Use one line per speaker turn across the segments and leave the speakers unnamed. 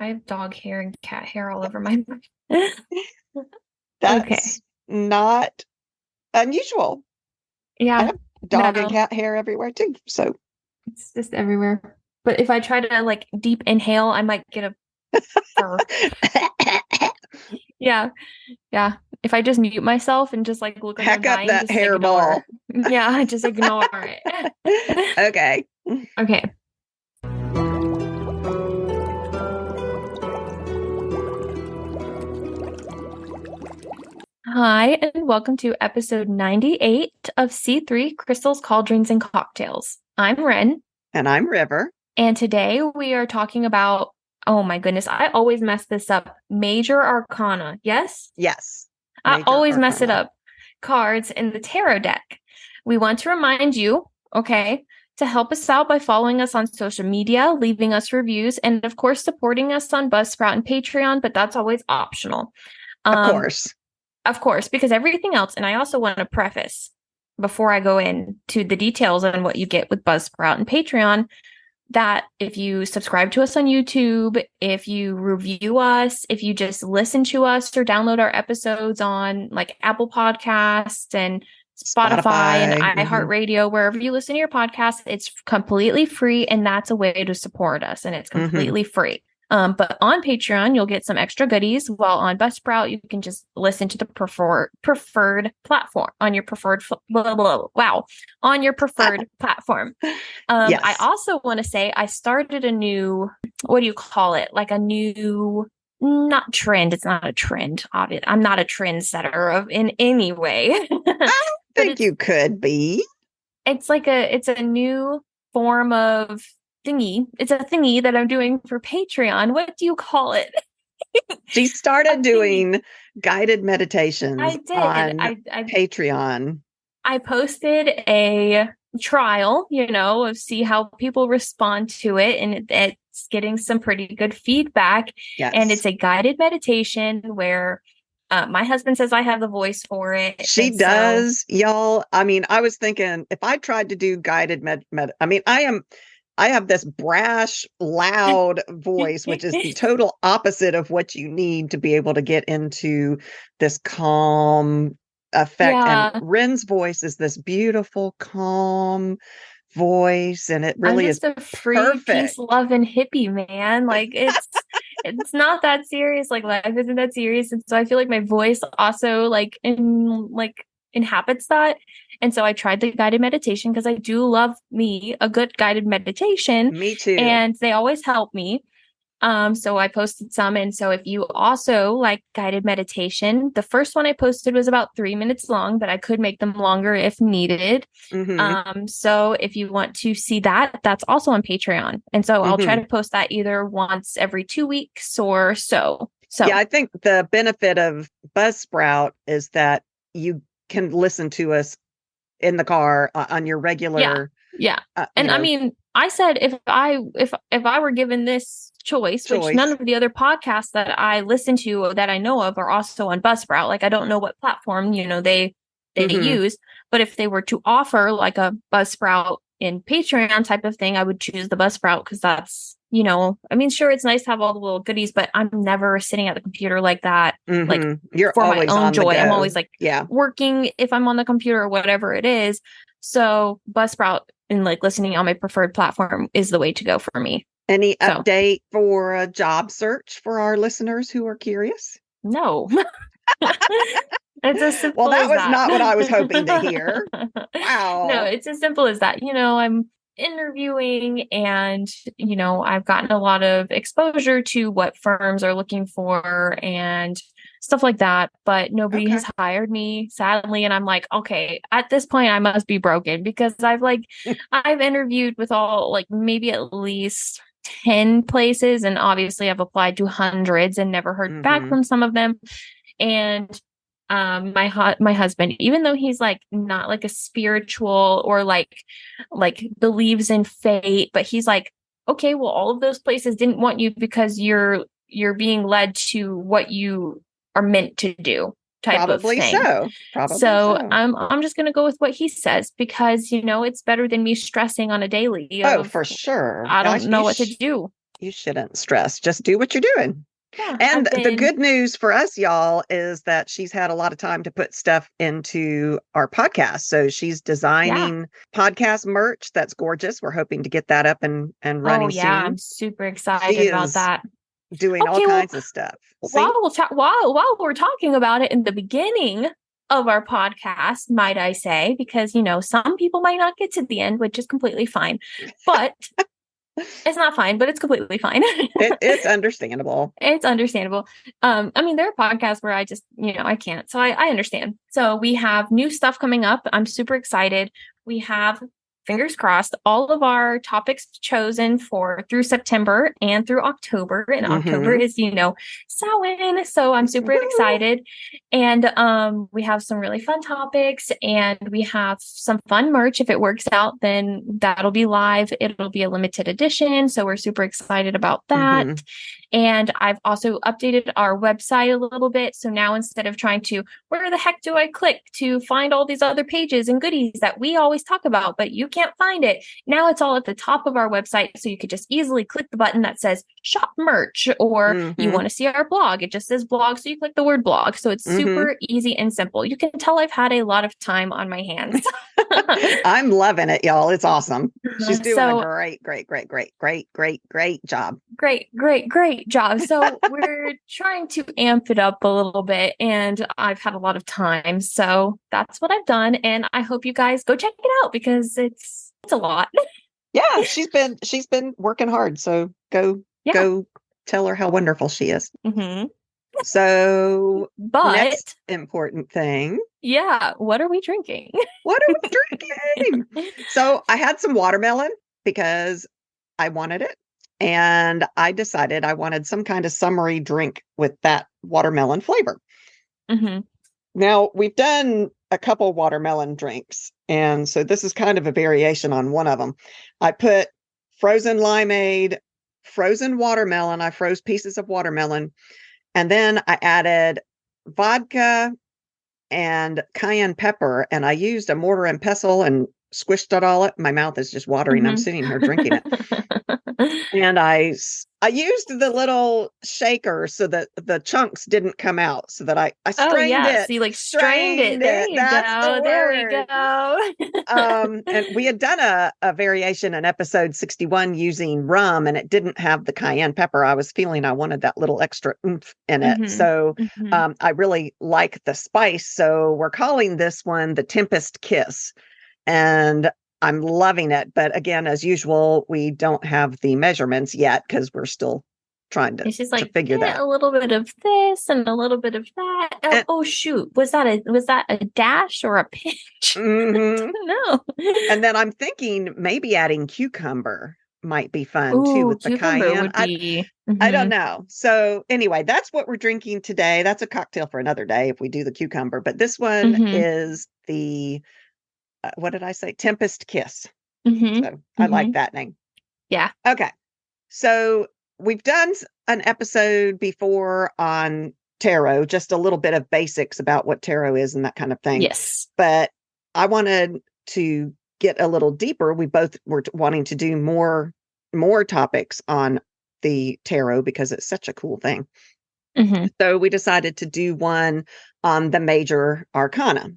I have dog hair and cat hair all over my Okay.
That's not unusual. I
Yeah.
have dog and
No,
cat hair everywhere too. So
it's just everywhere. But if I try to like deep inhale, I might get a fur. Yeah. Yeah. If I just mute myself and just like look like I'm
heck up
dying,
that
just ignore.
hairball.
Yeah, just ignore it.
Okay.
Okay. Hi, and welcome to episode 98 of C3 Crystals, Cauldrons, and Cocktails. I'm Wren,
And I'm River.
and today we are talking about, oh my goodness, I always mess this up. Major Arcana. Yes?
Yes.
I
Major
always mess it
Arcana.
up. Cards in the tarot deck. We want to remind you, okay, to help us out by following us on social media, leaving us reviews, and of course, supporting us on Buzzsprout and Patreon, but that's always optional.
Of course.
Of course, because everything else, and I also want to preface before I go into the details on what you get with Buzzsprout and Patreon, that if you subscribe to us on YouTube, if you review us, if you just listen to us or download our episodes on like Apple Podcasts and Spotify and iHeartRadio, wherever you listen to your podcast, it's completely free, and that's a way to support us, and it's completely free. But on Patreon, you'll get some extra goodies, while on Buzzsprout, you can just listen to the preferred platform on your preferred on your preferred platform.
Yes.
I also want to say I started a new, what do you call it? Like a new, not trend. It's not a trend. Obviously, I'm not a trendsetter in any way.
I think you could be.
It's a new form of thingy. It's a thingy that I'm doing for Patreon. What do you call it?
She started doing guided meditations on
I
Patreon.
I posted a trial, of see how people respond to it, and it's getting some pretty good feedback.
Yes.
And it's a guided meditation where my husband says I have the voice for it.
She does, y'all. I mean, I was thinking if I tried to do guided I have this brash, loud voice, which is the total opposite of what you need to be able to get into this calm effect.
Yeah.
And Wren's voice is this beautiful, calm voice, and it really is
a free
perfect.
Peace, love, and hippie, man. Like it's not that serious. Like life isn't that serious, and so I feel like my voice also inhabits that. And so I tried the guided meditation because I do love me a good guided meditation.
Me too.
And they always help me. So I posted some. And so if you also like guided meditation, the first one I posted was about 3 minutes long, but I could make them longer if needed. So if you want to see that, that's also on Patreon. And so I'll try to post that either once every 2 weeks or so.
Yeah, I think the benefit of Buzzsprout is that you can listen to us in the car on your regular.
Yeah. And I mean, I said if I were given this choice, which none of the other podcasts that I listen to that I know of are also on Buzzsprout. Like I don't know what platform, they use, but if they were to offer like a Buzzsprout in Patreon type of thing, I would choose the Buzzsprout because that's, I mean, sure, it's nice to have all the little goodies, but I'm never sitting at the computer like that. Like
you're
for
always
my own joy. I'm always working if I'm on the computer or whatever it is. So Buzzsprout and like listening on my preferred platform is the way to go for me.
Any update for a job search for our listeners who are curious?
No. It's as simple
that
as
was
that.
Not what I was hoping to hear. Wow.
No, it's as simple as that. I'm interviewing and, I've gotten a lot of exposure to what firms are looking for and stuff like that, but nobody has hired me, sadly. And I'm like, okay, at this point I must be broken because I've interviewed with all maybe at least 10 places. And obviously I've applied to hundreds and never heard back from some of them. And my husband, even though he's not like a spiritual or like believes in fate, but he's like, okay, well, all of those places didn't want you because you're being led to what you are meant to do type of thing. Probably so. I'm just gonna go with what he says because it's better than me stressing on a daily.
For sure.
I don't know what to do.
You shouldn't stress. Just do what you're doing.
Yeah,
And the good news for us, y'all, is that she's had a lot of time to put stuff into our podcast. So she's designing podcast merch that's gorgeous. We're hoping to get that up and running soon.
I'm super excited
She
about
is
that.
doing all kinds of stuff.
While we're talking about it in the beginning of our podcast, might I say, because some people might not get to the end, which is completely fine. But it's not fine, but it's completely fine.
It's understandable.
It's understandable. I mean, there are podcasts where I just, I can't. So I understand. So we have new stuff coming up. I'm super excited. We have, fingers crossed, all of our topics chosen for through September and through October. And October is, Samhain. So I'm super excited. And we have some really fun topics, and we have some fun merch. If it works out, then that'll be live. It'll be a limited edition. So we're super excited about that. And I've also updated our website a little bit. So now, instead of trying to, where the heck do I click to find all these other pages and goodies that we always talk about, but you can't find it. Now it's all at the top of our website. So you could just easily click the button that says shop merch, or you want to see our blog. It just says blog. So you click the word blog. So it's super easy and simple. You can tell I've had a lot of time on my hands.
I'm loving it, y'all. It's awesome. She's doing a great job.
Great job. So we're trying to amp it up a little bit, and I've had a lot of time. So that's what I've done. And I hope you guys go check it out, because it's a lot.
Yeah, she's been working hard. So go tell her how wonderful she is. So, next important thing.
Yeah. What are we drinking?
So I had some watermelon because I wanted it. And I decided I wanted some kind of summery drink with that watermelon flavor. Now, we've done a couple watermelon drinks. And so this is kind of a variation on one of them. I put frozen limeade, frozen watermelon. I froze pieces of watermelon. And then I added vodka and cayenne pepper. And I used a mortar and pestle and squished it all up. My mouth is just watering. I'm sitting here drinking it. And I used the little shaker so that the chunks didn't come out, so that I strained it.
So you strained it. There you go. There we
go. And we had done a variation in episode 61 using rum, and it didn't have the cayenne pepper. I was feeling I wanted that little extra oomph in it. So I really like the spice. So we're calling this one the Tempest Kiss. And I'm loving it. But again, as usual, we don't have the measurements yet because we're still trying to, to figure that.
A little bit of this and a little bit of that. Oh shoot. Was that a dash or a pinch? No.
And then I'm thinking maybe adding cucumber might be fun too with the cayenne. I don't know. So anyway, that's what we're drinking today. That's a cocktail for another day if we do the cucumber. But this one is the what did I say? Tempest Kiss. So I like that name.
Yeah.
Okay. So we've done an episode before on tarot, just a little bit of basics about what tarot is and that kind of thing.
Yes.
But I wanted to get a little deeper. We both were wanting to do more topics on the tarot because it's such a cool thing. So we decided to do one on the major arcana.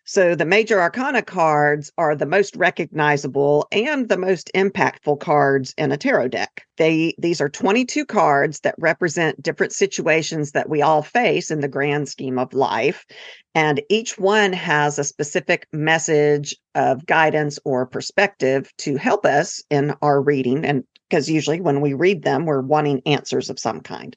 So the major arcana cards are the most recognizable and the most impactful cards in a tarot deck. These are 22 cards that represent different situations that we all face in the grand scheme of life. And each one has a specific message of guidance or perspective to help us in our reading. And because usually when we read them, we're wanting answers of some kind.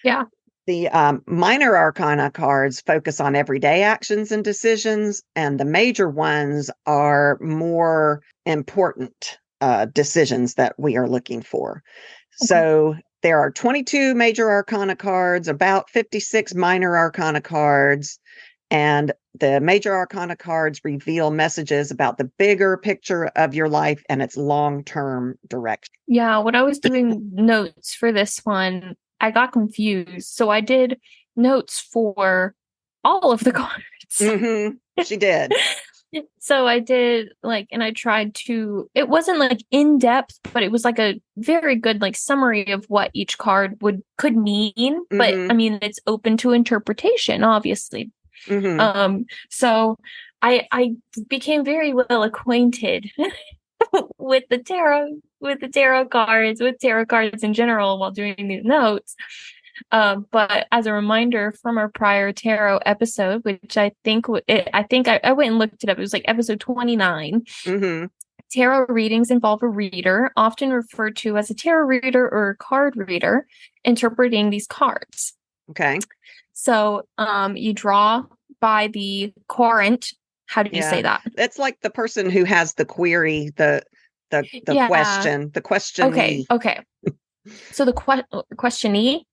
Yeah.
The minor arcana cards focus on everyday actions and decisions, and the major ones are more important decisions that we are looking for. So there are 22 major arcana cards, about 56 minor arcana cards, and the major arcana cards reveal messages about the bigger picture of your life and its long-term direction.
Yeah, when I was doing notes for this one, I got confused. So I did notes for all of the cards.
She did.
So I did and I tried it wasn't like in depth, but it was like a very good like summary of what each card could mean. But I
Mm-hmm.
mean, it's open to interpretation, obviously.
Mm-hmm.
So I became very well acquainted with the tarot cards, with tarot cards in general while doing these notes. But as a reminder from our prior tarot episode, which I went and looked it up. It was like episode 29.
Mm-hmm.
Tarot readings involve a reader, often referred to as a tarot reader or a card reader, interpreting these cards.
Okay.
So, you draw by the querent. How do you
Yeah.
say that?
It's like the person who has the query, the
Yeah.
question, the
Okay.
questionee.
Okay. So the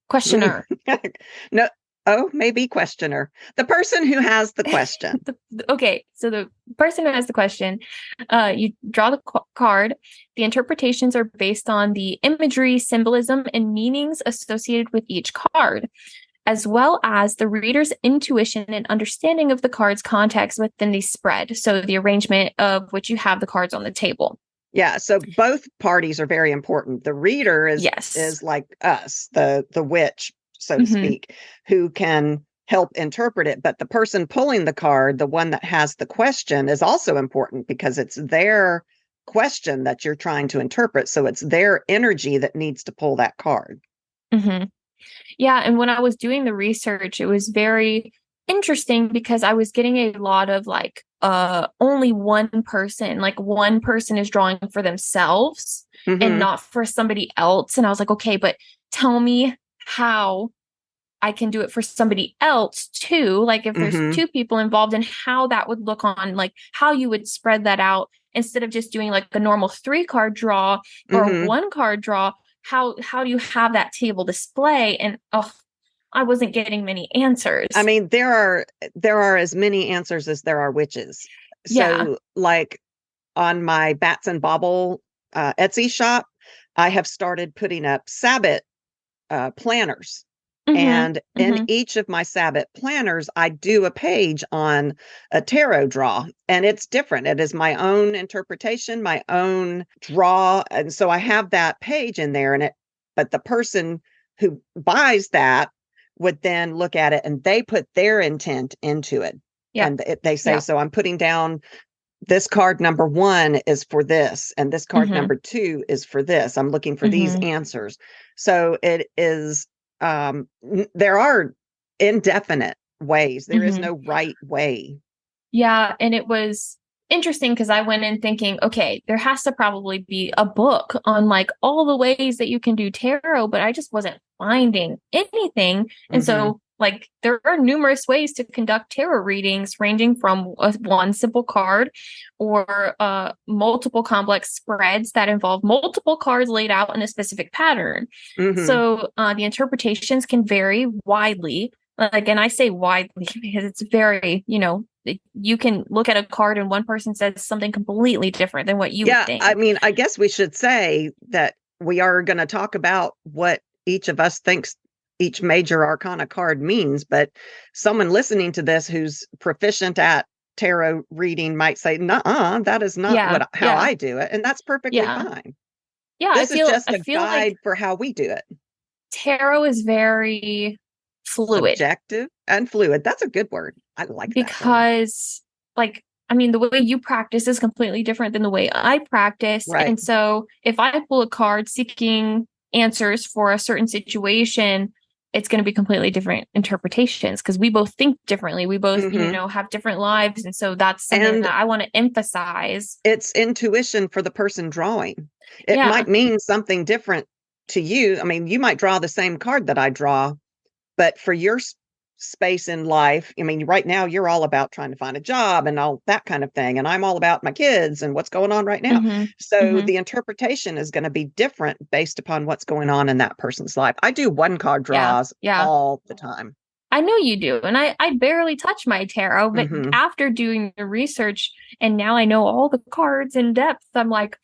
questioner.
No. Oh, maybe questioner. The person who has the question.
Okay, so the person who has the question, you draw the card. The interpretations are based on the imagery, symbolism, and meanings associated with each card, as well as the reader's intuition and understanding of the card's context within the spread. So the arrangement of which you have the cards on the table.
Yeah, so both parties are very important. The reader
Yes.
is like us, the witch, so to
Mm-hmm.
speak, who can help interpret it, but the person pulling the card, the one that has the question, is also important because it's their question that you're trying to interpret, so it's their energy that needs to pull that card.
Mm-hmm. Yeah, and when I was doing the research, it was very interesting because I was getting a lot of only one person is drawing for themselves and
Mhm.
not for somebody else. And I was like, okay, but tell me how I can do it for somebody else too. Like if there's
Mhm.
two people involved and how that would look on like how you would spread that out instead of just doing like a normal 3 card draw or a
Mhm.
1 card draw. How do you have that table display? And I wasn't getting many
I
answers.
mean, there are as many answers as there are witches.
Yeah.
So, like on my Bats and Bauble Etsy shop, I have started putting up Sabbath planners.
Mm-hmm.
And in
Mm-hmm.
each of my Sabbath planners, I do a page on a tarot draw, and it's different. It is my own interpretation, my own draw. And so I have that page in there, but the person who buys that would then look at it and they put their intent into it.
Yep.
And they say,
Yep.
so I'm putting down this card number 1 is for this, and this card
Mm-hmm.
number 2 is for this. I'm looking for these
Mm-hmm.
answers. So it is, there are indefinite ways. There is
Mm-hmm.
no right way.
Yeah, and it was interesting because I went in thinking, okay, there has to probably be a book on like all the ways that you can do tarot, but I just wasn't finding anything. And
Mm-hmm.
so, like, there are numerous ways to conduct tarot readings, ranging from one simple card or multiple complex spreads that involve multiple cards laid out in a specific pattern.
Mm-hmm.
So, the interpretations can vary widely. Like, and I say widely because it's very, you can look at a card and one person says something completely different than what you would
Yeah, I
think.
mean, I guess we should say that we are going to talk about what each of us thinks each major arcana card means, but someone listening to this who's proficient at tarot reading might say, "Nuh-uh, that is not
Yeah,
how
yeah,
I do it," and that's perfectly
yeah,
fine.
yeah.
This is just
I
a
feel like
guide for how we do it.
tarot is very fluid
Subjective and fluid. That's a good word. I like that word.
because, like, I mean, the way you practice is completely different than the way I practice.
Right.
And so, if I pull a card seeking answers for a certain situation, it's going to be completely different interpretations because we both think differently. We both,
Hmm.
have different lives. And so, that's something
And
that I want to emphasize.
it's intuition for the person drawing. It might
Yeah.
mean something different to you. I mean, you might draw the same card that I draw, but for your space in life, I mean, right now you're all about trying to find a job and all that kind of thing. And I'm all about my kids and what's going on right now.
Mm-hmm.
So
Mm-hmm.
the interpretation is going to be different based upon what's going on in that person's life. I do 1 card
Yeah.
draws
Yeah.
all the time.
I know you do. And I barely touch my tarot, but
Hmm.
after doing the research and now I know all the cards in depth, I'm like,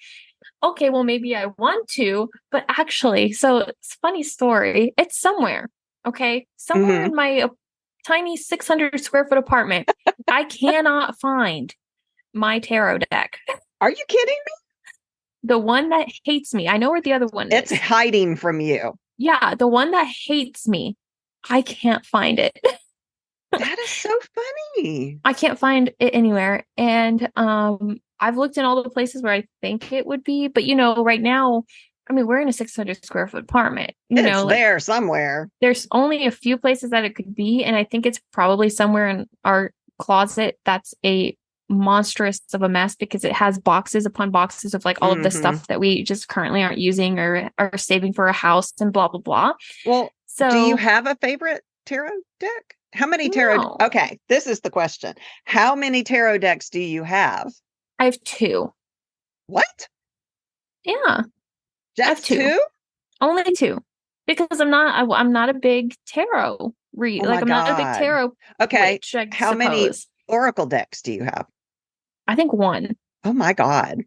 okay, well, maybe I want to, but actually, so it's a funny story. It's somewhere, okay? Somewhere
Hmm.
in my tiny 600 square foot apartment. I cannot find my tarot deck.
Are you kidding me?
The one that hates me. I know where the other one
It's
is.
hiding from you.
Yeah, the one that hates me. I can't find it.
That is so funny.
I can't find it anywhere. And I've looked in all the places where I think it would be, but right now, I mean, we're in a 600 square foot apartment.
It's
Like
there somewhere.
there's only a few places that it could be, and I think it's probably somewhere in our closet that's a monstrous of a mess because it has boxes upon boxes of like all of the stuff that we just currently aren't using or are saving for a house and blah blah blah.
Well,
So
do you have a favorite tarot deck? How many tarot?
No.
Okay, this is the question. How many tarot decks do you have?
I have two.
What?
Yeah, I
Just
have two. Only two. Because I'm not a big tarot read.
Oh
Like
my
I'm not a big
God.
tarot
Okay,
witch, I
how many
suppose.
oracle decks do you have?
I think one.
Oh my God.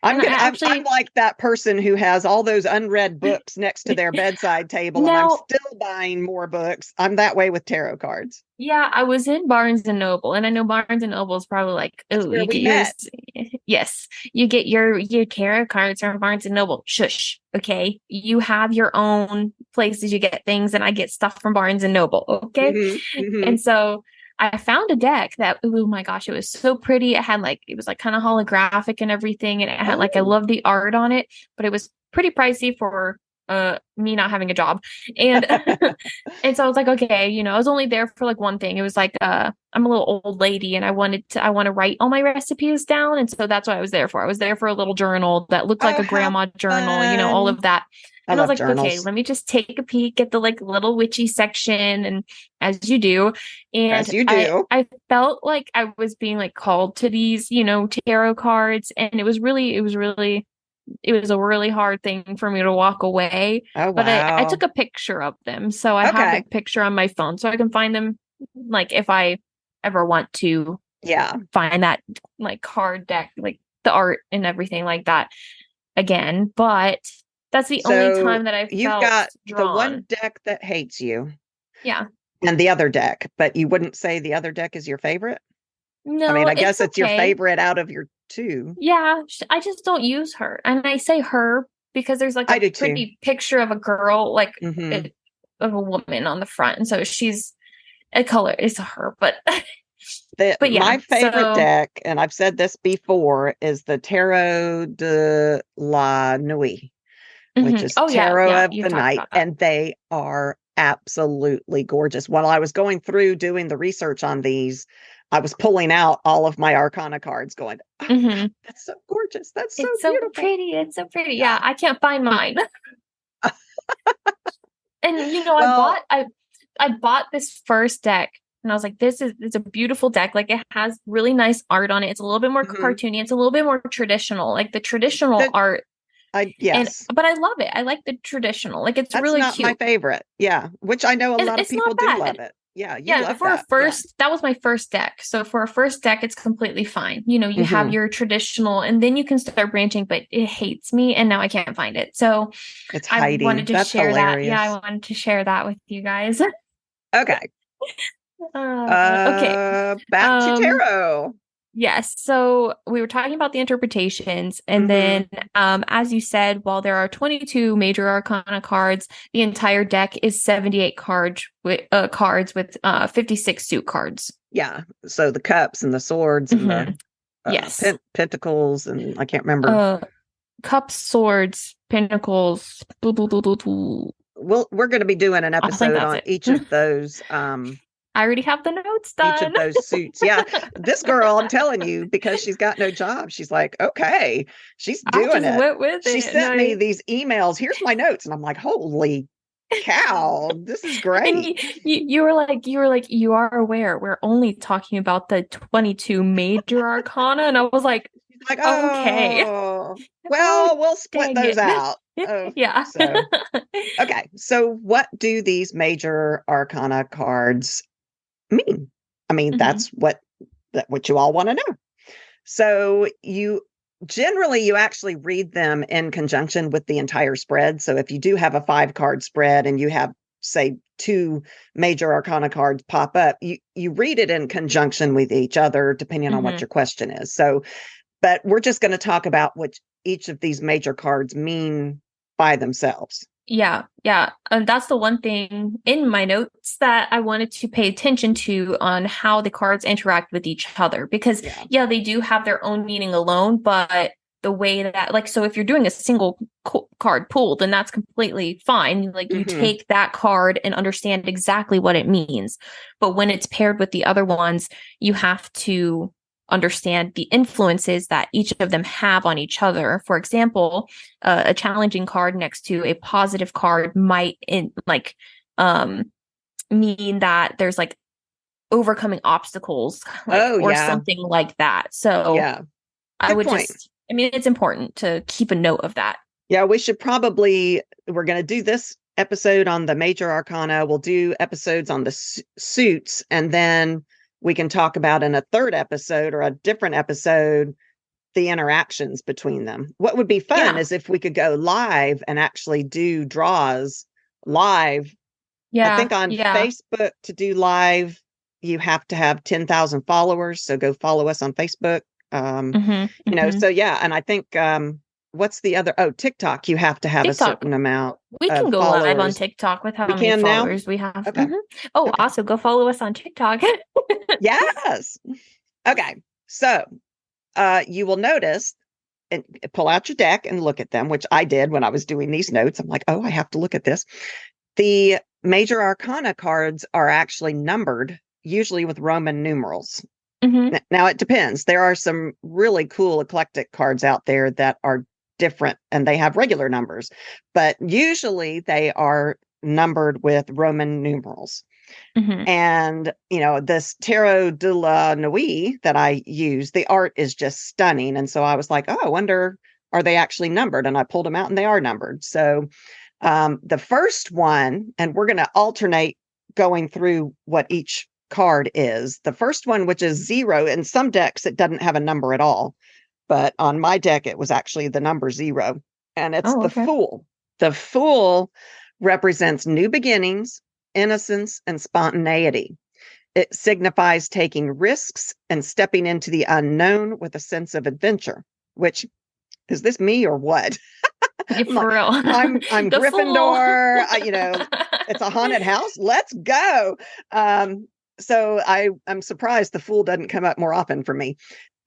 I'm
And I
I'm like that person who has all those unread books next to their bedside table, and I'm
Now,
still buying more books. I'm that way with tarot cards.
yeah, I was in Barnes and Noble, and I know Barnes and Noble is probably like,
That's
oh,
where
you
we
get
met.
yes, you get your tarot cards from Barnes and Noble. Shush, okay? You have your own places you get things, and I get stuff from Barnes and Noble, okay?
Mm-hmm.
And so I found a deck that, oh my gosh, it was so pretty. It was like kind of holographic and everything, and it had like I
Oh.
love the art on it, but it was pretty pricey for me not having a job. And and so I was like, okay, I was only there for like one thing. It was like I'm a little old lady and I want to write all my recipes down. And so that's what I was there for. I was there for a little journal that looked like
Oh,
a
how
grandma journal, all
fun.
of that.
I
And I was
love
like, okay,
journals.
let me just take a peek at the like little witchy section, and as you do. And
As you
I
do.
I felt like I was being like called to these, tarot cards, and it was a really hard thing for me to walk away.
Oh,
But I
wow.
took a picture of them. So I have the
Okay.
picture on my phone so I can find them like if I ever want to
Yeah.
find that like card deck, like the art and everything like that again. But that's the only
So
time that I
you've
felt
got the one
drawn.
deck that hates you
Yeah.
and the other deck, but you wouldn't say the other deck is your favorite? I mean,
No,
I guess
it's
it's your
okay.
favorite out of your two.
Yeah, I just don't use her. And I say her because there's like
I
a
do too.
pretty picture of a girl, like
Hmm.
of a woman on the front. And so she's a color is her, but but yeah.
My favorite
So
deck, and I've said this before, is the Tarot de la Nuit, which is
oh yeah,
Tarot
yeah,
of
you've
the
talked
Night,
about that.
and they are absolutely gorgeous. While I was going through doing the research on these, I was pulling out all of my Arcana cards, going, "Oh,
hmm
that's so gorgeous! That's so
It's so
beautiful!"
pretty. It's so pretty.
Yeah.
Yeah, I can't find mine. And
Well,
I bought this first deck and I was like, it's a beautiful deck. Like it has really nice art on it. It's a little bit more
mhm.
cartoony. It's a little bit more traditional, like the traditional
That
art. And
yes,
but I love it. I like the traditional. Like it's
that's
really
not my
cute.
favorite. Yeah, which I know a lot of
It's not
people do love
bad.
it. Yeah, you
Yeah,
love
for a
that. Yeah.
first, that was my first deck. So for a first deck, it's completely fine. You have
Hmm.
your traditional, and then you can start branching, but it hates me, and now I can't find it. So
It's
I wanted
hiding.
to
That's
share that. Yeah, I
hilarious.
wanted to share that with you guys.
Okay.
Okay.
Back to
Um,
tarot.
yes. So we were talking about the interpretations, and
Hmm.
then, as you said, while there are 22 major arcana cards, the entire deck is 78 cards with 56 suit cards.
Yeah. So the cups and the swords and the
Yes.
pentacles, and I can't remember.
Uh, Cups, swords, pinnacles. Boo, boo, boo, boo, boo.
We're going to be doing an
I think
episode
that's
on
it.
each of those
I already have the notes
each
done.
of those suits. Yeah. This girl, I'm telling you, because she's got no job, she's like, okay, she's
I
doing
just
it.
went with
She
it.
sent me these emails. Here's my notes. And I'm like, holy cow, this is
And
great.
you are aware we're only talking about the 22 major arcana, and I was like,
She's like,
okay.
oh,
Oh,
well, we'll split
dang
those
it.
out. Oh,
Yeah.
so okay. So what do these major arcana cards mean? I mean,
Mhm.
that's what you all want to know. So you actually read them in conjunction with the entire spread. So if you do have a 5 card spread and you have say, two major arcana cards pop up, you read it in conjunction with each other, depending on what your question is. So, but we're just going to talk about what each of these major cards mean by themselves.
Yeah, yeah. And that's the one thing in my notes that I wanted to pay attention to on how the cards interact with each other. Because, yeah, they do have their own meaning alone, but the way that, like, so if you're doing a single card pool, then that's completely fine. Like, you take that card and understand exactly what it means. But when it's paired with the other ones, you have to understand the influences that each of them have on each other. For example, a challenging card next to a positive card might mean that there's like overcoming obstacles, or something like that. So I would it's important to keep a note of that.
Yeah, we're going to do this episode on the major arcana. We'll do episodes on the suits, and then we can talk about in a third episode or a different episode the interactions between them. What would be fun is if we could go live and actually do draws live. I think on Facebook to do live, you have to have 10,000 followers. So go follow us on Facebook. You know, so and I think what's the other? Oh, TikTok. You have to have a certain amount.
We can go
followers.
Live on TikTok with how many followers we have. Okay. Also go follow us on TikTok.
Yes. Okay. So you will notice, and pull out your deck and look at them, which I did when I was doing these notes. I'm like, oh, I have to look at this. The major arcana cards are actually numbered, usually with Roman numerals. Now, it depends. There are some really cool eclectic cards out there that are different and they have regular numbers, but usually they are numbered with Roman numerals. And, you know, this Tarot de la Nuit that I use, the art is just stunning. And so I was like, oh, I wonder, are they actually numbered? And I pulled them out and they are numbered. So the first one, and we're going to alternate going through what each card is. The first one, which is 0. In some decks, it doesn't have a number at all. But on my deck, it was actually the number 0. And it's the Fool. The Fool represents new beginnings, innocence, and spontaneity. It signifies taking risks and stepping into the unknown with a sense of adventure. Which, is this me or what?
For real.
I'm Gryffindor. You know, it's a haunted house. Let's go. So I'm surprised the Fool doesn't come up more often for me.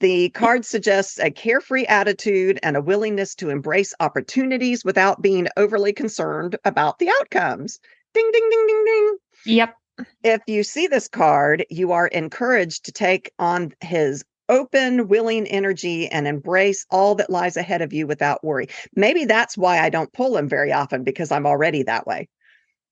The card suggests a carefree attitude and a willingness to embrace opportunities without being overly concerned about the outcomes. Ding, ding, ding, ding, ding.
Yep.
If you see this card, you are encouraged to take on his open, willing energy and embrace all that lies ahead of you without worry. Maybe that's why I don't pull him very often, because I'm already that way.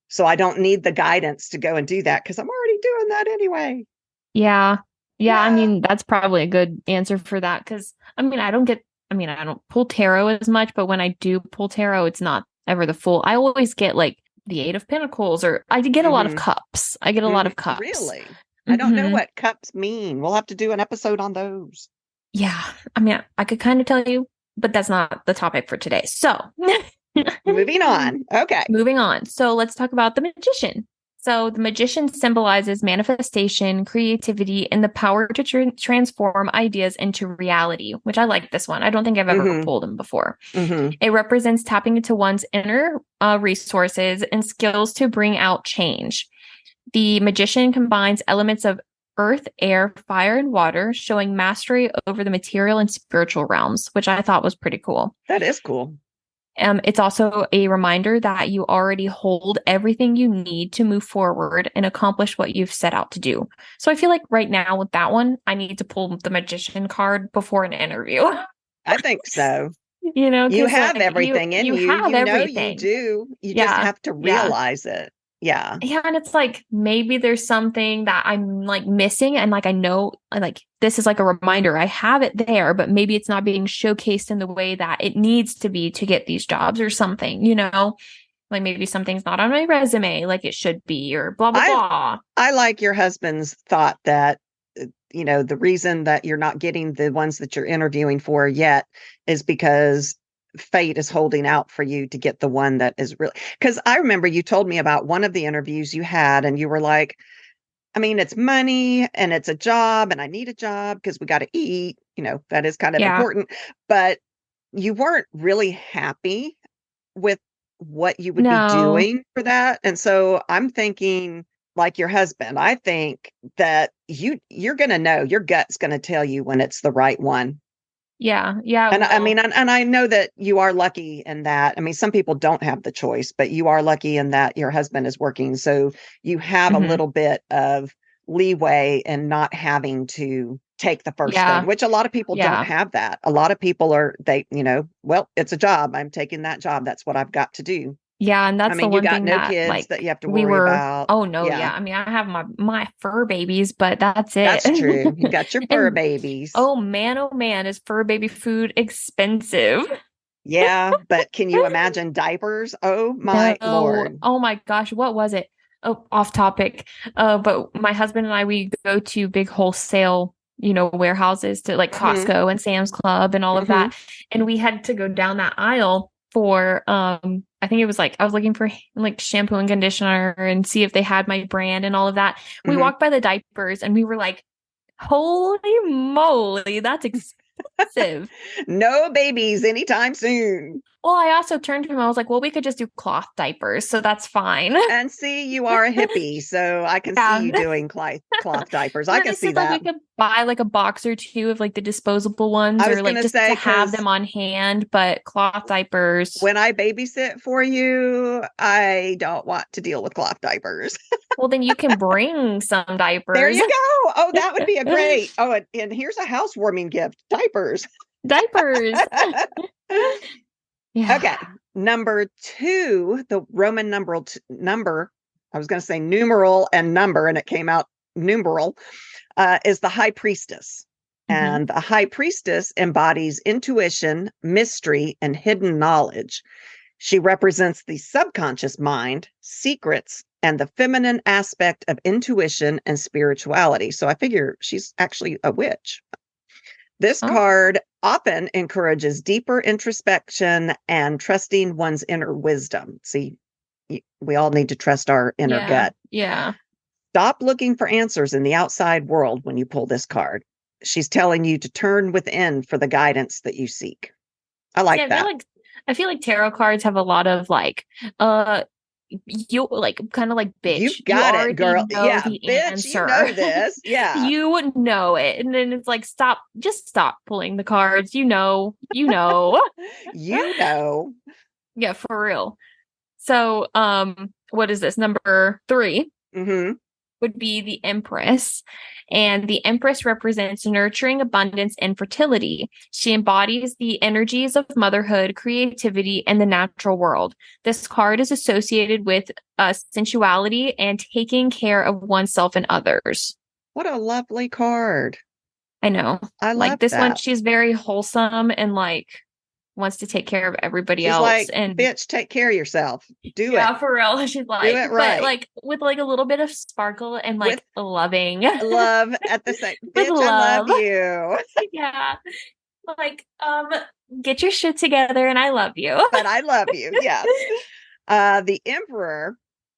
So I don't need the guidance to go and do that because I'm already doing that anyway.
Yeah. I mean, that's probably a good answer for that. Because I don't pull tarot as much, but when I do pull tarot, it's not ever the Fool. I always get like the 8 of Pentacles, or I get a lot of cups. I get a lot of cups.
Really? I don't know what cups mean. We'll have to do an episode on those.
Yeah. I mean, I could kind of tell you, but that's not the topic for today. So
moving on. Okay.
Moving on. So let's talk about the Magician. So the Magician symbolizes manifestation, creativity, and the power to transform ideas into reality, which I like this one. I don't think I've ever pulled him before. It represents tapping into one's inner resources and skills to bring out change. The Magician combines elements of earth, air, fire, and water, showing mastery over the material and spiritual realms, which I thought was pretty cool.
That is cool.
It's also a reminder that you already hold everything you need to move forward and accomplish what you've set out to do. So I feel like right now with that one, I need to pull the Magician card before an interview.
I think so.
You know,
you have everything in you. You know
everything.
You do. You just have to realize it. Yeah.
Yeah. And it's like, maybe there's something that I'm like missing. And like, I know like this is like a reminder. I have it there, but maybe it's not being showcased in the way that it needs to be to get these jobs or something, you know, like maybe something's not on my resume like it should be, or blah, blah, blah.
I like your husband's thought that, you know, the reason that you're not getting the ones that you're interviewing for yet is because fate is holding out for you to get the one that is really, because I remember you told me about one of the interviews you had, and you were like, I mean, it's money and it's a job, and I need a job because we got to eat, that is kind of
Yeah.
important, but you weren't really happy with what you would be
No.
doing for that. And so I'm thinking, like your husband, I think that you're going to know, your gut's going to tell you when it's the right one.
Yeah. Yeah, it
And I mean,
will.
and I know that you are lucky in that. I mean, some people don't have the choice, but you are lucky in that your husband is working. So you have a
Hmm.
little bit of leeway in not having to take the first thing,
Yeah.
which a lot of people don't
Yeah.
have that. A lot of people are, well, it's a job. I'm taking that job. That's what I've got to do.
Yeah, and
I
that's the
mean, you
one
got
thing
no
that
kids
like
that you have to
we
worry
were,
about.
oh no,
Yeah,
yeah. I mean, I have my fur babies, but that's it.
that's true. You got your fur
And
babies.
oh man, is fur baby food expensive.
Yeah, but can you imagine diapers? Oh my
No.
Lord.
Oh my gosh, what was it? Oh, off topic. But my husband and I, we go to big wholesale, warehouses to like
Hmm.
Costco and Sam's Club and all of
Hmm.
that. And we had to go down that aisle for I think it was like I was looking for like shampoo and conditioner and see if they had my brand and all of that. We
Hmm.
walked by the diapers and we were like, holy moly, that's expensive.
No babies anytime soon.
Well, I also turned to him. I was like, well, we could just do cloth diapers, so that's fine.
And see, you are a hippie, so I can see
Yeah.
you doing cloth diapers.
And
I
then
can
I
see
said like we
that.
could buy like a box or two of like the disposable ones
I was
or
going
like
to
just to
say,
have
because
them on hand, but cloth diapers.
when I babysit for you, I don't want to deal with cloth diapers.
Well, then you can bring some
There
diapers.
you go. Oh, that would be a great. Oh, and here's a housewarming gift, diapers.
Diapers.
Okay.
Yeah.
Number two, the Roman number, I was going to say numeral and number, and it came out numeral, is the high priestess.
Hmm.
And the high priestess embodies intuition, mystery, and hidden knowledge. She represents the subconscious mind, secrets, and the feminine aspect of intuition and spirituality. So I figure she's actually a witch. This
Oh,
card often encourages deeper introspection and trusting one's inner wisdom. See, we all need to trust our inner
yeah.
gut.
Yeah.
Stop looking for answers in the outside world when you pull this card. She's telling you to turn within for the guidance that you seek. I
See,
like that.
I feel like tarot cards have a lot of like you like kind of like bitch.
You've
You
got it,
already
girl.
know
Yeah,
the
bitch, you
answer.
know this. Yeah,
You would know it. And then it's like just stop pulling the cards. You know.
you know.
Yeah, for real. So, what is this? Number 3
Hmm.
would be the Empress. And the Empress represents nurturing, abundance, and fertility. She embodies the energies of motherhood, creativity, and the natural world. This card is associated with sensuality and taking care of oneself and others.
What a lovely card.
I know.
I
Like
love
this one,
that.
she's very wholesome and like wants to take care of everybody
She's
else.
like,
And
bitch, take care of yourself. Do it.
yeah, for real. She's
Do
like,
it
but
right.
like with like a little bit of sparkle and
With
like loving.
love at the same,
With
bitch, I love
love.
you.
Yeah. Like, get your shit together and I love you.
But I love you. Yes. The emperor,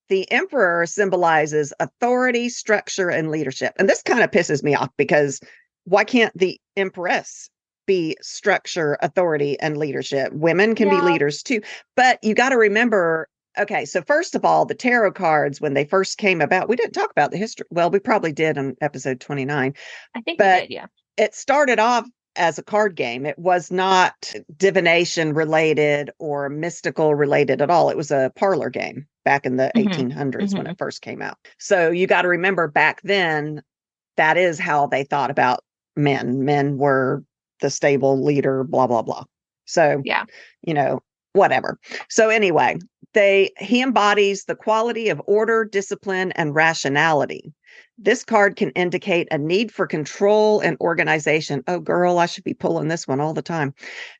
the emperor symbolizes authority, structure, and leadership. And this kind of pisses me off because why can't the empress be structure, authority, and leadership? Women can be
Yeah,
leaders too. But you got to remember, okay, so first of all, the tarot cards, when they first came about, we didn't talk about the history. Well, we probably did on episode 29,
I think we
but
did. Yeah.
it started off as a card game. It was not divination related or mystical related at all. It was a parlor game back in the
Hmm.
1800s when
Hmm.
it first came out. So you got to remember back then, that is how they thought about men. Men were the stable leader, blah, blah, blah. So,
Yeah.
you know, whatever. So anyway, he embodies the quality of order, discipline, and rationality. This card can indicate a need for control and organization. Oh, girl, I should be pulling this one all the time,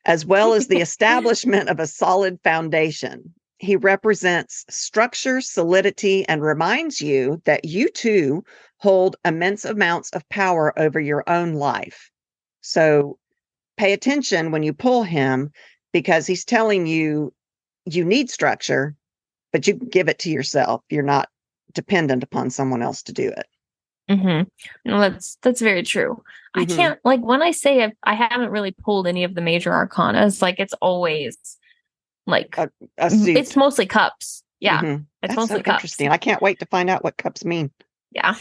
as well as the establishment of a solid foundation. He represents structure, solidity, and reminds you that you too hold immense amounts of power over your own life. So pay attention when you pull him. because he's telling you you need structure, but you can give it to yourself. You're not dependent upon someone else to do it.
No, that's very true. I
Mm-hmm.
can't, like, when I say I haven't really pulled any of the major arcanas, like it's always like
A
it's
suit.
mostly cups. Yeah,
Mm-hmm.
it's
That's so
mostly cups.
interesting. I can't wait to find out what cups mean.
Yeah.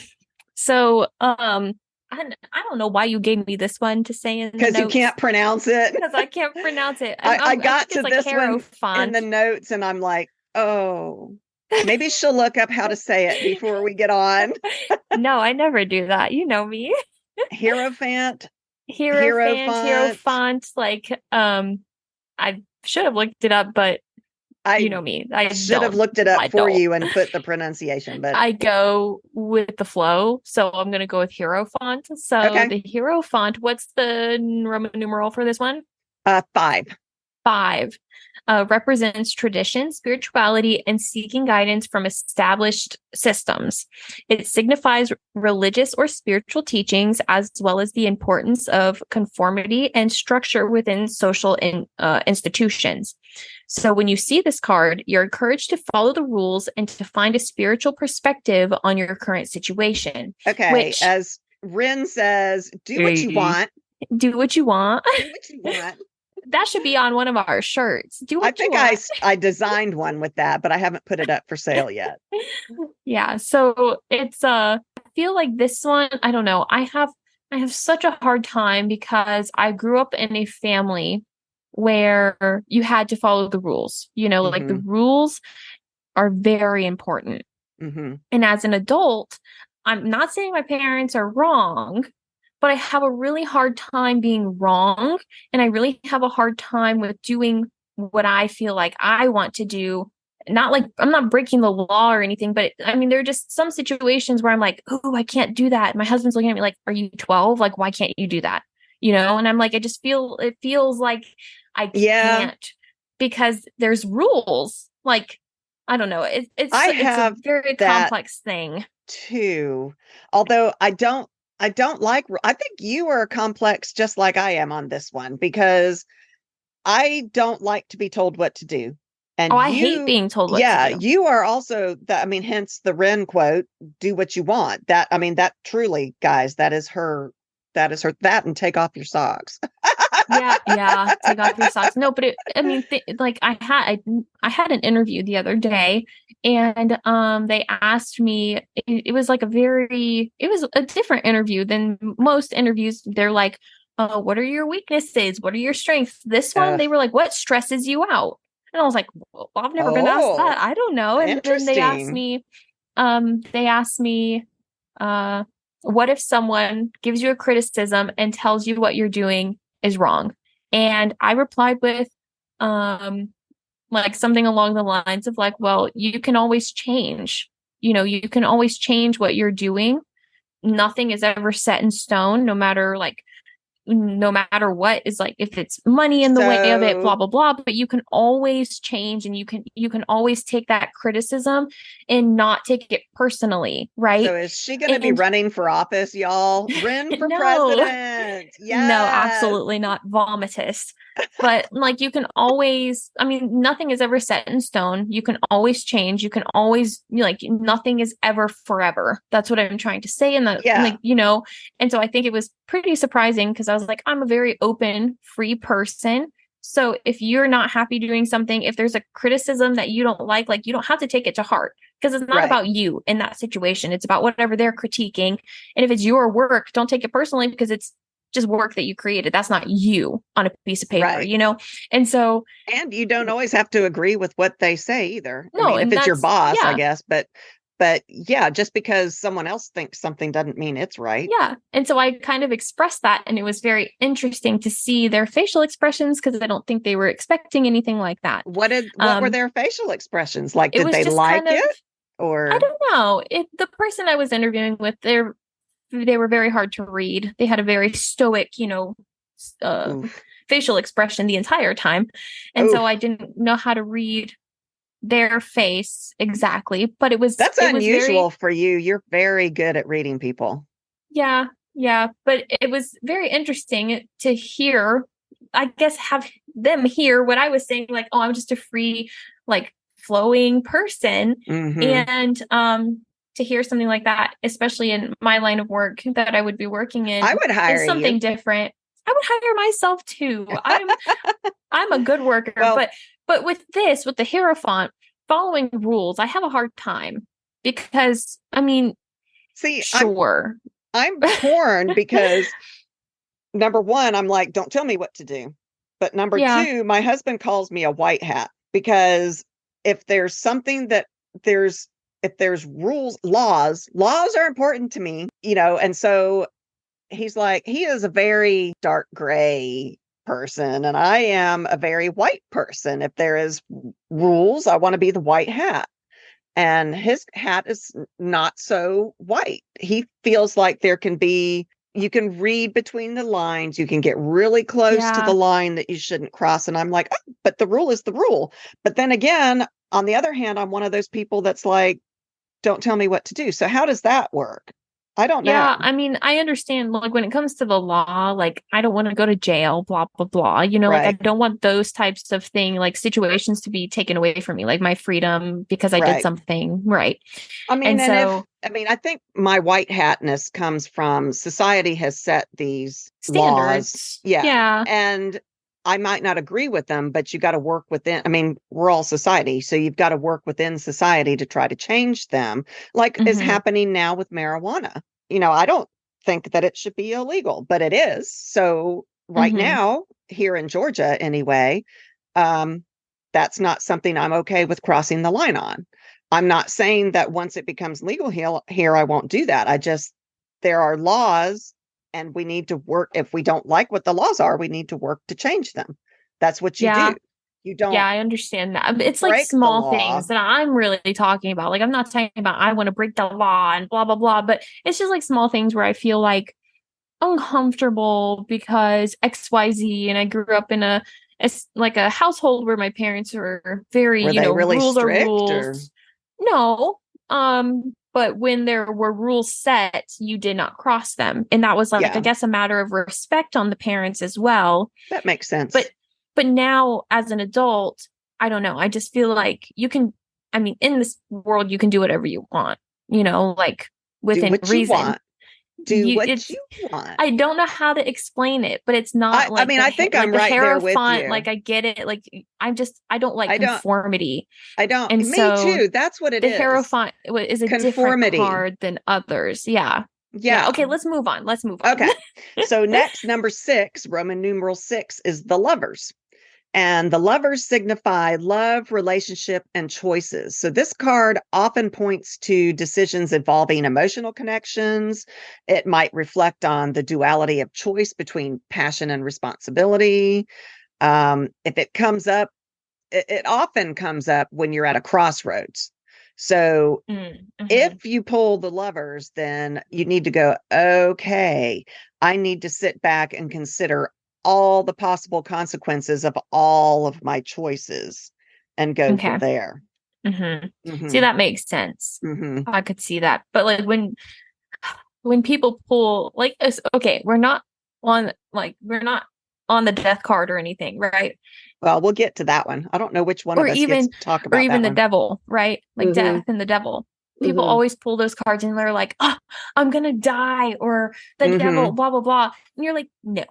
So, I don't know why you gave me this one to say in the
Because you
notes
can't pronounce it.
because I can't pronounce it.
I
I think
got
it's
to
like
this one in the
Hierophant.
notes and I'm like, oh, maybe she'll look up how to say it before we get on.
No, I never do that. You know me.
Hierophant,
Hierophant,
Hierophant.
Hierophant. Like, I should have looked it up, but you
I
know me. I
should have
don't.
looked it up
I
for
don't.
you and put the pronunciation, but
I go with the flow, so I'm gonna go with Hierophant. So
okay.
the Hierophant, what's the Roman numeral for this one?
5.
5. Represents tradition, spirituality, and seeking guidance from established systems. It signifies religious or spiritual teachings, as well as the importance of conformity and structure within social institutions. So when you see this card, you're encouraged to follow the rules and to find a spiritual perspective on your current situation.
Okay.
Which,
As Wren says, do what you want.
do what you want.
Do what you want.
That should be on one of our shirts. Do
I
what you
think
want.
I designed one with that, but I haven't put it up for sale yet.
Yeah, so it's I feel like this one, I don't know. I have such a hard time because I grew up in a family where you had to follow the rules. You know, like the
Mm-hmm.
rules are very important.
Mm-hmm.
And as an adult, I'm not saying my parents are wrong, but I have a really hard time being wrong. And I really have a hard time with doing what I feel like I want to do. Not like I'm not breaking the law or anything, but I mean, there are just some situations where I'm like, oh, I can't do that. My husband's looking at me like, are you 12? Like, why can't you do that? You know? And I'm like, it feels like I
Yeah.
can't because there's rules. Like, I don't know.
I
It's a
have
very
that
complex thing.
too. Although I don't like I think you are complex just like I am on this one because I don't like to be told what to do.
Oh,
And
I hate
you,
being told what to
yeah,
do.
you are also that. I mean, hence the Wren quote, do what you want. That, I mean, that truly, guys, that and take off your socks.
Yeah, yeah. Take off your socks. No, but I mean, like I had an interview the other day, and they asked me. It was like it was a different interview than most interviews. They're like, what are your weaknesses? What are your strengths? This one,
Uh,
they were like, what stresses you out? And I was like, well, I've never been asked
oh,
that. I don't know. And then
interesting.
they asked me, uh, what if someone gives you a criticism and tells you what you're doing is wrong? And I replied with um like something along the lines of like, well, you can always change. You know, you can always change what you're doing. Nothing is ever set in stone, no matter what is like if it's money in the way of it, blah
So,
blah blah, but you can always change and you can always take that criticism and not take it personally, right?
so is she going to be
And
running for office, y'all? Run for
no,
president.
no,
Yes.
absolutely not vomitous. But like you can always, I mean, nothing is ever set in stone. You can always change. You can always like nothing is ever forever. That's what I'm trying to say. And that
Yeah.
like, and so I think it was pretty surprising because I was like, I'm a very open, free person. So if you're not happy doing something, if there's a criticism that you don't like you don't have to take it to heart because it's not
Right.
about you in that situation. It's about whatever they're critiquing. And if it's your work, don't take it personally because it's just work that you created. That's not you on a piece of paper,
Right.
And so,
And you don't always have to agree with what they say either. I
no,
mean, if
and
it's your
that's,
boss, I
yeah,
guess, but yeah, just because someone else thinks something doesn't mean it's right.
yeah. And so I kind of expressed that. And it was very interesting to see their facial expressions because I don't think they were expecting anything like that.
What were their facial expressions? Like,
It
did
was
they
just
like
kind of,
it?
I
Or
don't know. The person I was interviewing with, they were very hard to read. They had a very stoic, uh,
oof,
facial expression the entire time. And so I
oof.
didn't know how to read their face exactly, but
That's
it was
unusual
very,
for you. You're very good at reading people.
yeah, yeah, but it was very interesting to hear I guess, have them hear what I was saying, like, oh, I'm just a free, like, flowing person.
Mm-hmm.
And to hear something like that, especially in my line of work that I would be working in,
I would
is
hire you.
something different. I would hire myself too. I'm a good worker,
Well,
but with this, with the Hierophant, following rules, I have a hard time because, I mean,
see,
sure.
I'm torn because number one, I'm like, don't tell me what to do. But number
Yeah.
two, my husband calls me a white hat because if there's something that there's if there's laws are important to me, and so he's like, he is a very dark gray person and I am a very white person. If there is rules, I want to be the white hat. And his hat is not so white. He feels like you can read between the lines, you can get really close to the
Yeah.
line that you shouldn't cross. And I'm like, oh, but the rule is the rule. But then again, on the other hand, I'm one of those people that's like, don't tell me what to do. So how does that work? I don't know.
Yeah, I mean, I understand, like, when it comes to the law, like, I don't want to go to jail, blah, blah, blah. Like, I
Right.
don't want those types of like, situations to be taken away from me, like my freedom because I did
Right.
something right.
I mean,
And so
I think my white hatness comes from society has set these laws.
standards,
Yeah.
yeah.
And I might not agree with them, but you got to work within. I mean, we're all society. So you've got to work within society to try to change them, like is
Hmm.
happening now with marijuana. I don't think that it should be illegal, but it is. So right
Hmm.
now, here in Georgia, anyway, um, that's not something I'm okay with crossing the line on. I'm not saying that once it becomes legal here, I won't do that. There are laws and we need to work. If we don't like what the laws are, we need to work to change them. That's what you
Yeah.
do. You
Yeah,
don't
I understand that. It's like
break the
small
law.
things that I'm really talking about. Like, I'm not talking about I want to break the law and blah, blah, blah, but it's just like small things where I feel like uncomfortable because XYZ, and I grew up in like a household where my parents were very,
Were they really
rules are
strict or?
rules. No. But when there were rules set, you did not cross them. And that was, like, I
Yeah,
guess, a matter of respect on the parents as well.
that makes
But
sense.
now as an adult, I don't know. I just feel like I mean, in this world you can do whatever you want, like,
Do
within
what you
reason.
want. Do what
It's
you want.
I don't know how to explain it, but it's not
I
like
mean, I think I'm
the
right there with
Hierophant.
you.
Like, I get it. Like, I don't like
I don't,
conformity,
I don't,
and
me
so
too. That's what it
the
is.
Hierophant is a different
Conformity.
card than others. Yeah, yeah.
Yeah.
Okay, let's move on. Let's move on.
Okay. So next, number 6, Roman numeral 6 is the lovers. And the lovers signify love, relationship, and choices. So this card often points to decisions involving emotional connections. It might reflect on the duality of choice between passion and responsibility. If it comes up, it often comes up when you're at a crossroads. So
Mm-hmm.
if you pull the lovers, then you need to go, okay, I need to sit back and consider all the possible consequences of all of my choices and go from
Okay.
there.
Mm-hmm. See,
Hmm.
that makes sense.
Hmm.
I could see that, but like, when people pull, like, okay, we're not on the death card or anything, right?
Well, we'll get to that one. I don't know which one
or
of us gets
even
to talk
or
about
even
that
the
one.
devil, right? Like
Hmm.
death and the devil. People
Hmm.
always pull those cards and they're like, oh, I'm gonna die, or the devil,
Hmm.
blah blah blah. And you're like, no.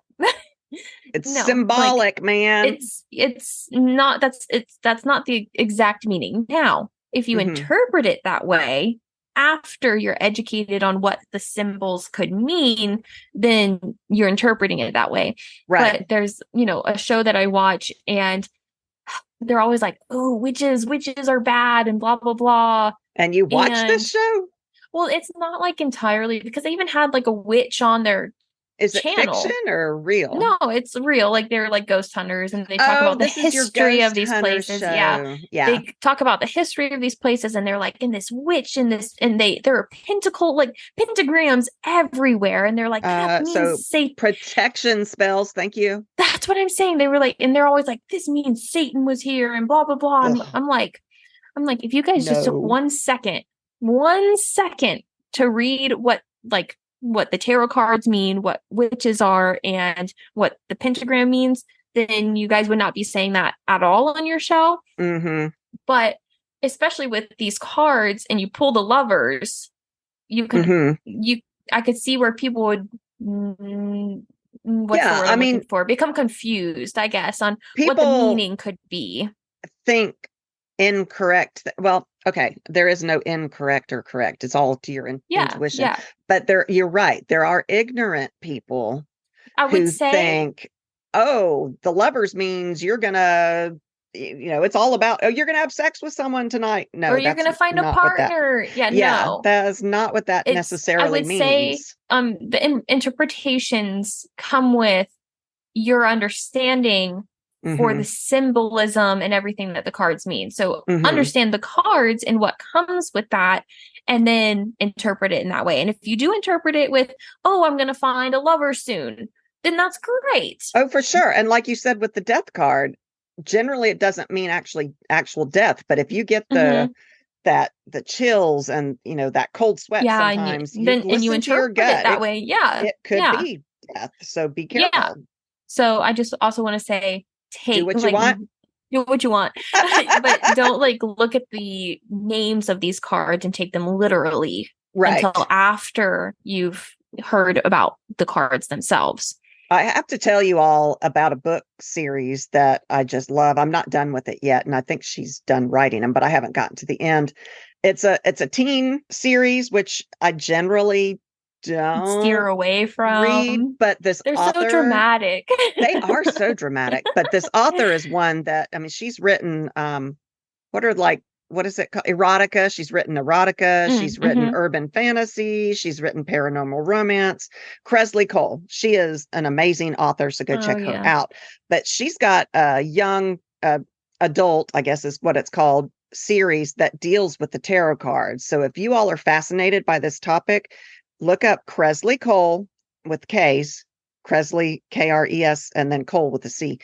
It's
No, like,
symbolic, man.
that's not the exact meaning. Now, if you
Hmm.
interpret it that way after you're educated on what the symbols could mean, then you're interpreting it that way.
Right.
But there's, a show that I watch, and they're always like, oh, witches are bad and blah blah blah.
And you watch this
And
show?
well, it's not like entirely, because they even had like a witch on their
Is it fiction
channel.
or real?
No, it's real. Like, they're like ghost hunters, and they talk
Oh,
about the
this is your
history of
ghost
these
hunter
places. Yeah.
show. Yeah.
They talk about the history of these places, and they're like, in this witch in this, and there are like pentagrams everywhere, and they're like, that
So
means Satan.
protection spells. Thank you.
That's what I'm saying. They were like, and they're always like, this means Satan was here and blah blah blah. And
Ugh,
I'm like, if you guys just took
no.
1 second to read what the tarot cards mean, what witches are, and what the pentagram means, then you guys would not be saying that at all on your show.
Mm-hmm.
But especially with these cards and you pull the lovers, you can, I could see where people would, what's the word I'm looking for? Become confused, I guess, on what the meaning could be.
Think incorrect. Well, okay, there is no incorrect or correct. It's all to your intuition.
Yeah.
But you're right. There are ignorant people
who
think, oh, the lovers means you're gonna, it's all about, oh, you're gonna have sex with someone tonight. No,
or you're gonna find a partner. No,
that is not what that necessarily means.
I would say, the interpretations come with your understanding for the symbolism and everything that the cards mean. So understand the cards and what comes with that, and then interpret it in that way. And if you do interpret it with, oh, I'm going to find a lover soon, then that's great.
Oh, for sure. And like you said, with the death card, generally it doesn't mean actual death. But if you get the chills and, that cold sweat, sometimes
and you interpret your gut, it that way. Yeah.
It could be death. So be careful.
Yeah. So I just also want to say,
do what you want.
Do what you want. But don't look at the names of these cards and take them literally until after you've heard about the cards themselves.
I have to tell you all about a book series that I just love. I'm not done with it yet, and I think she's done writing them, but I haven't gotten to the end. It's a teen series, which I generally don't
steer away from
read, but they're
so dramatic.
They are so dramatic, but this author is one that, she's written what is it called, erotica. She's written erotica. She's written urban fantasy. She's written paranormal romance. Kresley Cole, she is an amazing author, so go check her out. But she's got a young adult, I guess is what it's called, series that deals with the tarot cards. So if you all are fascinated by this topic, look up Kresley Cole with K's, Kresley, Kres, and then Cole with a C.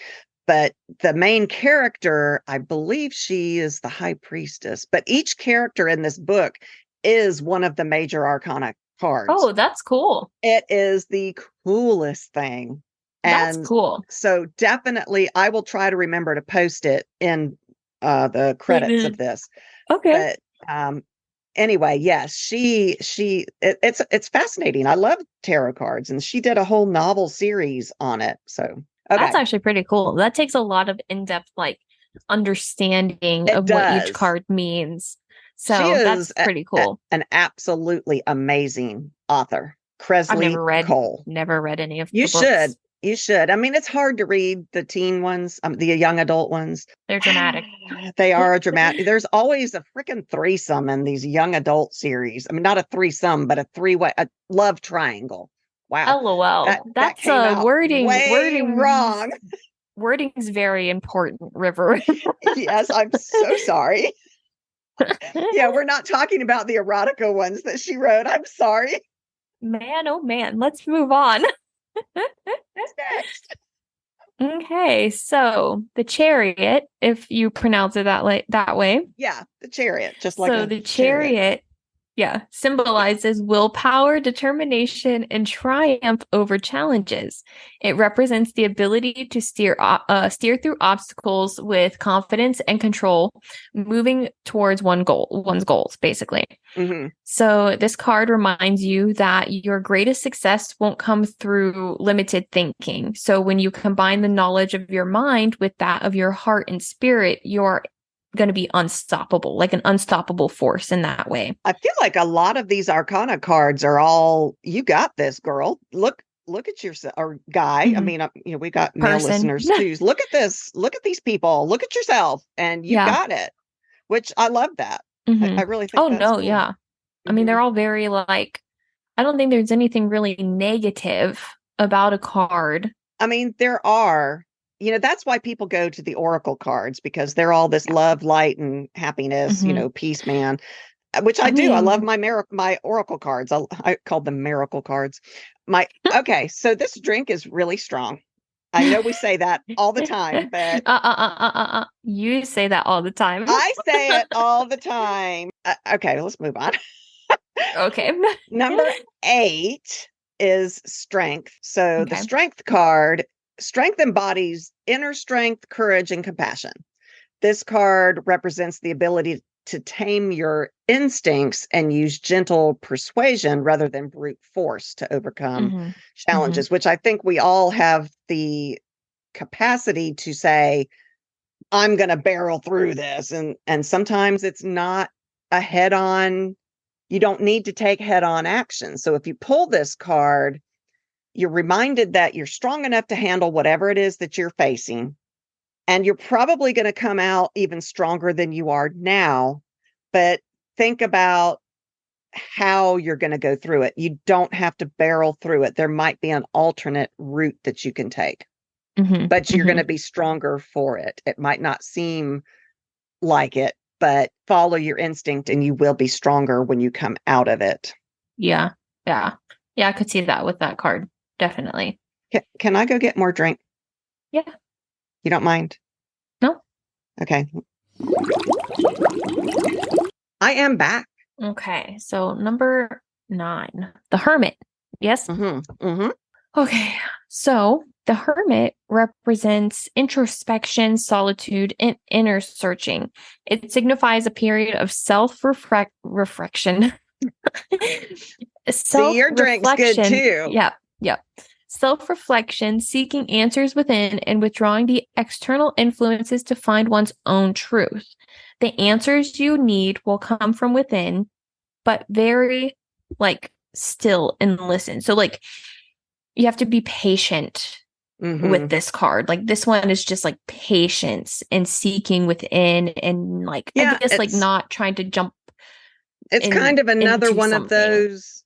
But the main character, I believe she is the high priestess, but each character in this book is one of the major arcana cards.
Oh, that's cool.
It is the coolest thing.
That's cool.
So definitely I will try to remember to post it in the credits of this.
Okay.
But anyway, yes, it's fascinating. I love tarot cards, and she did a whole novel series on it. So
that's actually pretty cool. That takes a lot of in-depth understanding of what each card means. So that's pretty cool.
An absolutely amazing author, Kresley Cole.
Never read any of the books.
You should. It's hard to read the teen ones, the young adult ones.
They're dramatic.
They are dramatic. There's always a freaking threesome in these young adult series. Not a threesome, but a love triangle. Wow.
LOL. That's a wording.
Wording wrong.
Wording is very important, River.
Yes, I'm so sorry. Yeah, we're not talking about the erotica ones that she wrote. I'm sorry.
Man, oh man. Let's move on.
What's next?
Okay, so the Chariot, if you pronounce it that way.
Yeah, the Chariot, just like
so the chariot. Yeah, symbolizes willpower, determination, and triumph over challenges. It represents the ability to steer through obstacles with confidence and control, moving towards one's goals, basically. So this card reminds you that your greatest success won't come through limited thinking. So when you combine the knowledge of your mind with that of your heart and spirit, you're going to be unstoppable, like an unstoppable force in that way.
I feel like a lot of these Arcana cards are all, you got this, girl. Look at yourself, or guy. We got male listeners too. Look at this. Look at these people. Look at yourself, and you got it. Which I love that. I really think.
Oh no, cool. Yeah. They're all very I don't think there's anything really negative about a card.
There are. That's why people go to the Oracle cards, because they're all this love, light, and happiness, peace, man, which I do. I love my Oracle cards. I call them miracle cards. Okay. So this drink is really strong. I know we say that all the time, but
you say that all the time.
I say it all the time. Okay. Let's move on.
Okay.
Number 8 is strength. So the strength card strength embodies inner strength, courage, and compassion. This card represents the ability to tame your instincts and use gentle persuasion rather than brute force to overcome challenges, which I think we all have the capacity to say, I'm going to barrel through this. And sometimes it's not a head-on, you don't need to take head-on action. So if you pull this card, you're reminded that you're strong enough to handle whatever it is that you're facing. And you're probably going to come out even stronger than you are now. But think about how you're going to go through it. You don't have to barrel through it. There might be an alternate route that you can take, but you're going to be stronger for it. It might not seem like it, but follow your instinct and you will be stronger when you come out of it.
Yeah. Yeah. Yeah. I could see that with that card. Definitely.
Can I go get more drink?
Yeah.
You don't mind?
No.
Okay. I am back.
Okay. So number 9, the Hermit. Yes? Okay. So the Hermit represents introspection, solitude, and inner searching. It signifies a period of self-reflection.
See, your drink's good too.
Yep. Yep. Self-reflection, seeking answers within, and withdrawing the external influences to find one's own truth. The answers you need will come from within, but very still and listen. So you have to be patient with this card. This one is just patience and seeking within and I guess not trying to jump.
It's kind of another one of those,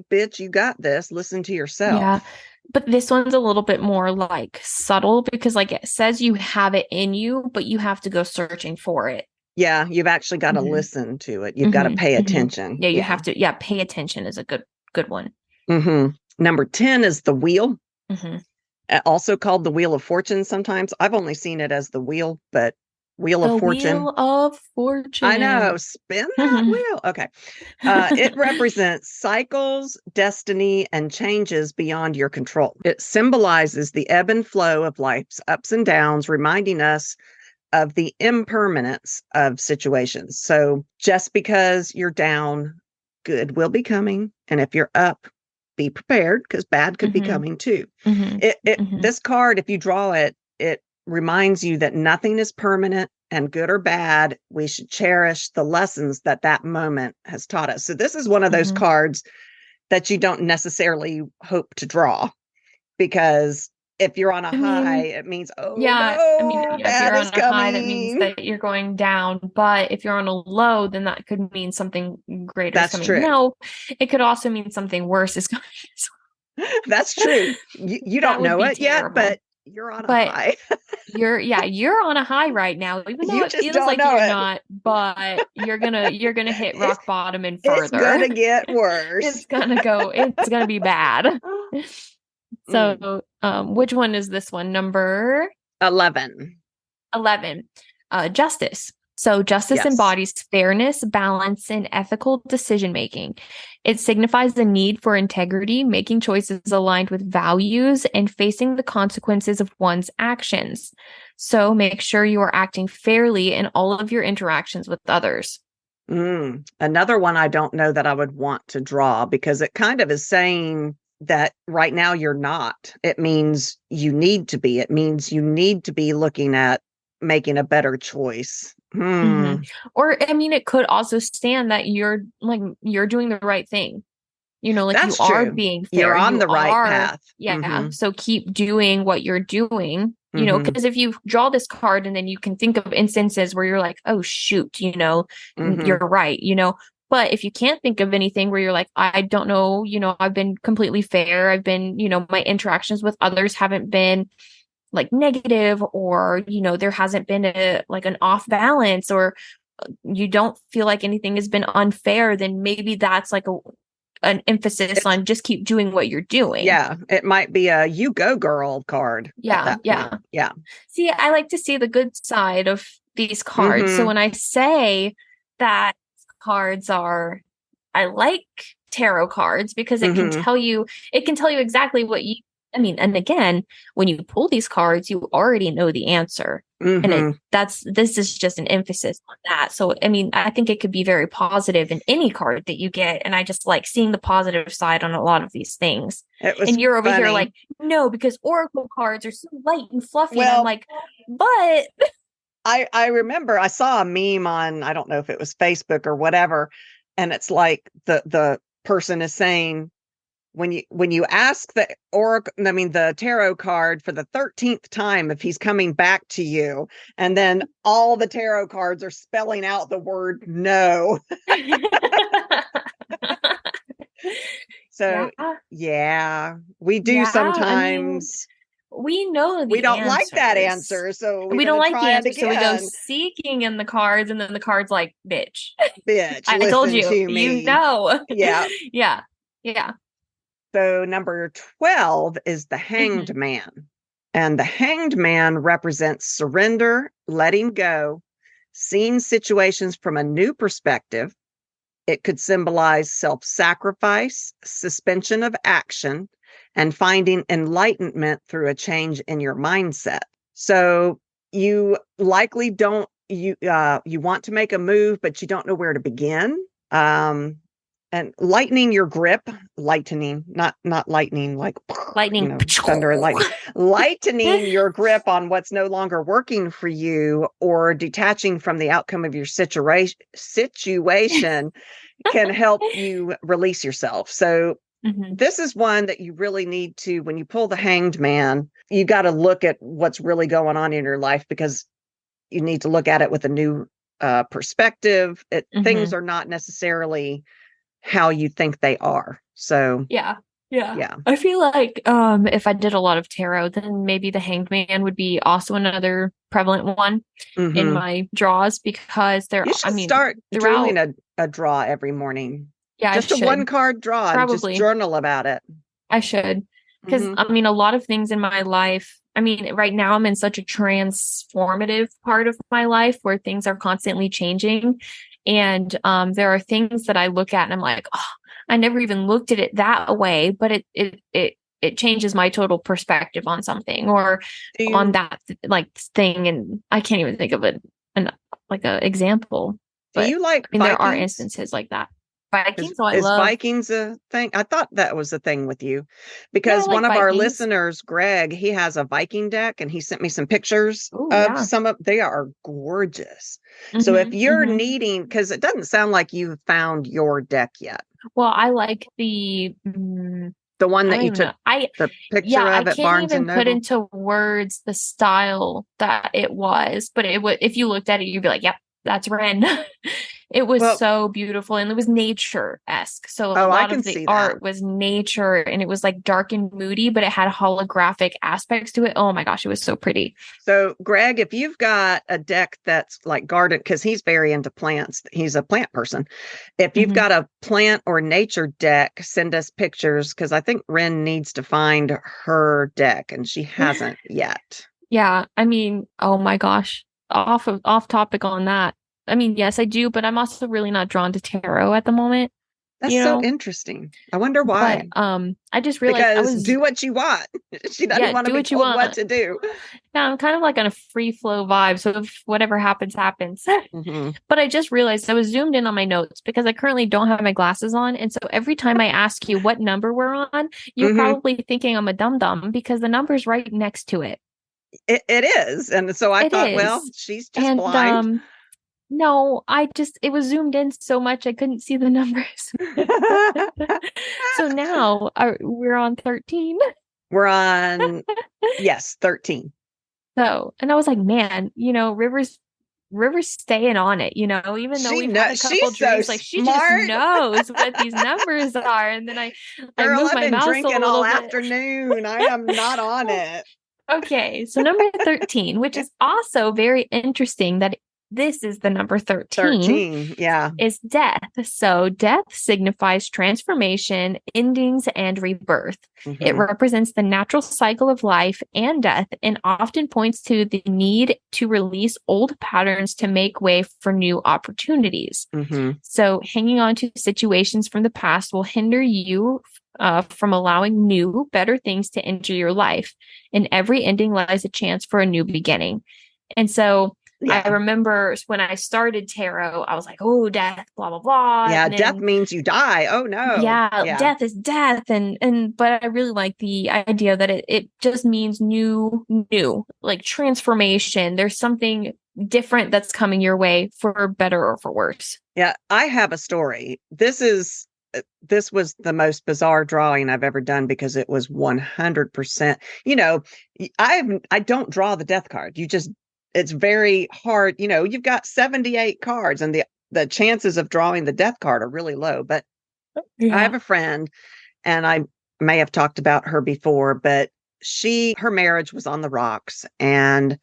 bitch, you got this. Listen to yourself.
Yeah. But this one's a little bit more subtle because it says you have it in you, but you have to go searching for it.
Yeah. You've actually got to listen to it. You've got to pay attention.
Yeah. You have to. Yeah. Pay attention is a good one.
Number 10 is the Wheel. Also called the Wheel of Fortune sometimes. I've only seen it as the Wheel, but Wheel of Fortune.
Wheel of Fortune.
I know. Spin that wheel. Okay. It represents cycles, destiny, and changes beyond your control. It symbolizes the ebb and flow of life's ups and downs, reminding us of the impermanence of situations. So just because you're down, good will be coming. And if you're up, be prepared because bad could be coming too. This card, if you draw it, it reminds you that nothing is permanent, and good or bad, we should cherish the lessons that moment has taught us. So this is one of those cards that you don't necessarily hope to draw, because if you're on a high, it means, if you're on a high,
that means that you're going down. But if you're on a low, then that could mean something greater is coming.
True.
No, it could also mean something worse is coming.
That's true. You don't know it yet, but you're on a high.
you're on a high right now, even though it feels like you're not, but you're gonna hit rock bottom and further.
It's gonna get worse.
It's gonna be bad. So which one is this one? Number
11.
Justice. So justice embodies fairness, balance, and ethical decision-making. It signifies the need for integrity, making choices aligned with values, and facing the consequences of one's actions. So make sure you are acting fairly in all of your interactions with others.
Another one I don't know that I would want to draw, because it kind of is saying that right now you're not. It means you need to be. It means you need to be looking at making a better choice.
Or it could also stand that you're doing the right thing.
That's
you
true.
Are being fair.
You're on the right path.
Yeah. So keep doing what you're doing. Because if you draw this card and then you can think of instances where you're like, oh shoot, you're right, But if you can't think of anything where you're like, I don't know, I've been completely fair. I've been, my interactions with others haven't been negative, or, there hasn't been an off balance, or you don't feel like anything has been unfair, then maybe that's an emphasis on just keep doing what you're doing.
Yeah. It might be a you go girl card.
Yeah.
Yeah. Yeah.
See, I like to see the good side of these cards. So when I say that cards I like tarot cards because it can tell you exactly what you I mean, and again, when you pull these cards, you already know the answer. And
Mm-hmm.
this is just an emphasis on that. So, I mean, I think it could be very positive in any card that you get. And I just like seeing the positive side on a lot of these things.
It was
And you're over here
funny.
like, no, because Oracle cards are so light and fluffy. And I'm
Well,
like, but
I remember I saw a meme on, I don't know if it was Facebook or whatever, and it's like the person is saying, when you ask the oracle, I mean the tarot card for the 13th time if he's coming back to you, and then all the tarot cards are spelling out the word no. So
yeah,
yeah, we do
yeah. I mean,
sometimes.
we know
We
the
don't like that
answers.
answer, so we're
We don't
gonna
like the
try it
answer, so we go
again.
seeking in the cards, and then the card's like, bitch.
Bitch,
I told
listen
you,
to
you
me.
know.
Yeah.
Yeah. Yeah.
So number 12 is the
Mhm.
Hanged Man. And the Hanged Man represents surrender, letting go, seeing situations from a new perspective. It could symbolize self-sacrifice, suspension of action, and finding enlightenment through a change in your mindset. So you likely don't you want to make a move, but you don't know where to begin. And lightening your grip, lightening, not lightning like
Lightning.
thunder and lightning, lightening your grip on what's no longer working for you, or detaching from the outcome of your situation can help you release yourself. So
Mhm.
this is one that you really need to, when you pull the Hanged Man, you got to look at what's really going on in your life, because you need to look at it with a new perspective. Things
Mhm.
are not necessarily how you think they are. So
Yeah. Yeah.
yeah.
I feel like if I did a lot of tarot, then maybe the Hanged Man would be also another prevalent one in
Mm-hmm.
my draws, because
You
I
should
mean,
start doing
throughout,
a draw every morning.
yeah, I
Just a one
should
card draw and just
probably.
journal about it.
I should. Because
Mm-hmm.
I mean, a lot of things in my life, I mean, right now I'm in such a transformative part of my life where things are constantly changing. And there are things that I look at and I'm like, oh, I never even looked at it that way, but it changes my total perspective on something or
Do
on
you
that like thing. And I can't even think of an like a example,
do
but
you like
I mean, there are
Vikings?
instances like that. Vikings, so I
Is
love,
Vikings a thing? I thought that was a thing with you,
yeah, I
because one
like
of our
Vikings.
listeners, Greg, he has a Viking deck and he sent me some pictures
Oh,
of
yeah.
some of, they are gorgeous. So if
Hmm.
you're
Hmm.
needing, because it doesn't sound like you've found your deck yet,
Well, I like
the one
I
that
don't
you
even
took
know.
the picture
Yeah, I
of at
can't
Barnes and
even put
Noble.
into words the style that it was, but it would, if you looked at it, you'd be like, yep, that's Wren. It was
Well,
so beautiful and it was nature-esque. So a
oh, I
lot
can
of the
see that.
art was nature and it was like dark and moody, but it had holographic aspects to it. Oh my gosh, it was so pretty.
So, Greg, if you've got a deck that's like garden, because he's very into plants, he's a plant person. If you've
Hmm.
got a plant or nature deck, send us pictures, because I think Wren needs to find her deck and she hasn't yet.
Yeah, I mean, oh my gosh. Off topic on that. I mean, yes, I do, but I'm also really not drawn to tarot at the moment,
That's
you
so
know?
interesting. I wonder
But
why.
I just realized I
Because
was,
do what you want. She doesn't
yeah,
want to
do
be
what you
told what
want.
to do.
Yeah, I'm kind of like on a free flow vibe, so if whatever happens, happens.
Hmm.
But I just realized I was zoomed in on my notes because I currently don't have my glasses on, and so every time I ask you what number we're on, you're
Hmm.
probably thinking I'm a dum dum because the number's right next to it.
It is. And so I
It
thought, well,
is.
she's just
And
blind.
no, I just it was zoomed in so much I couldn't see the numbers. So now we're on 13.
We're on, yes, 13.
So, and I was like, man, River's staying on it, even though
She
we've had
knows,
a couple
she's so
drinks, like she just
smart.
knows what these numbers are. And then I
Girl,
move
I've
my
been
mouse a
drinking all
little bit.
afternoon. I am not on it.
Okay, so number 13, which is also very interesting that this is the number 13,
13. Yeah.
is death. So death signifies transformation, endings, and rebirth. It represents the natural cycle of life and death and often points to the need to release old patterns to make way for new opportunities. So hanging on to situations from the past will hinder you from allowing new, better things to enter your life. In every ending lies a chance for a new beginning. And so I remember when I started tarot, I was like, oh, death, blah, blah, blah.
Yeah,
then,
death means you die. Oh, no.
Yeah, death is death. But I really like the idea that it just means new, like transformation. There's something different that's coming your way for better or for worse.
Yeah, I have a story. This was the most bizarre drawing I've ever done because it was 100%. I don't draw the death card. It's very hard. You've got 78 cards and the chances of drawing the death card are really low. But I have a friend, and I may have talked about her before, but her marriage was on the rocks, and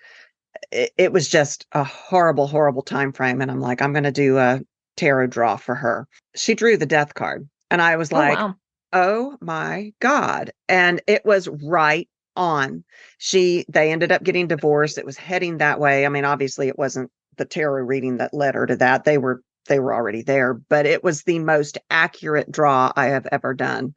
it was just a horrible, horrible time frame. And I'm like, I'm going to do a tarot draw for her. She drew the death card, and I was like, oh my God. And it was right on. They ended up getting divorced. It was heading that way. I mean, obviously it wasn't the tarot reading that led her to that. They were already there, but it was the most accurate draw I have ever done.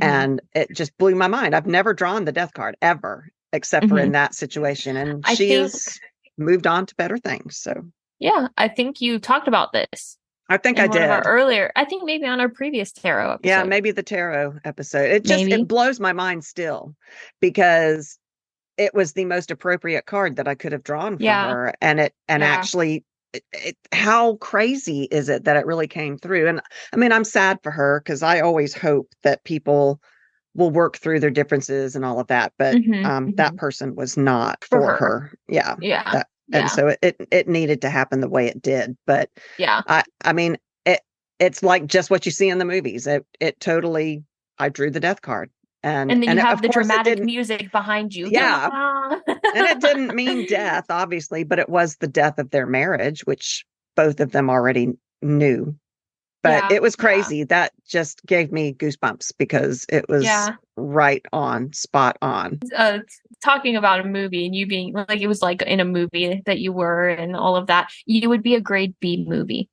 And it just blew my mind. I've never drawn the death card ever, except for in that situation. And she has moved on to better things. So
yeah, I think you talked about this.
I think I did.
I think maybe on our previous tarot episode.
Yeah, maybe the tarot episode. It blows my mind still, because it was the most appropriate card that I could have drawn for her. And actually, how crazy is it that it really came through? And I mean, I'm sad for her, because I always hope that people will work through their differences and all of that. But that person was not for her. Yeah.
Yeah.
And so it needed to happen the way it did. But I mean, it's like just what you see in the movies. It totally, I drew the death card. And
then you have the dramatic music behind you.
Yeah. And it didn't mean death, obviously, but it was the death of their marriage, which both of them already knew. But it was crazy. That just gave me goosebumps, because it was right on, spot on.
Talking about a movie and you being like, it was like in a movie that you were and all of that, you would be a grade B movie.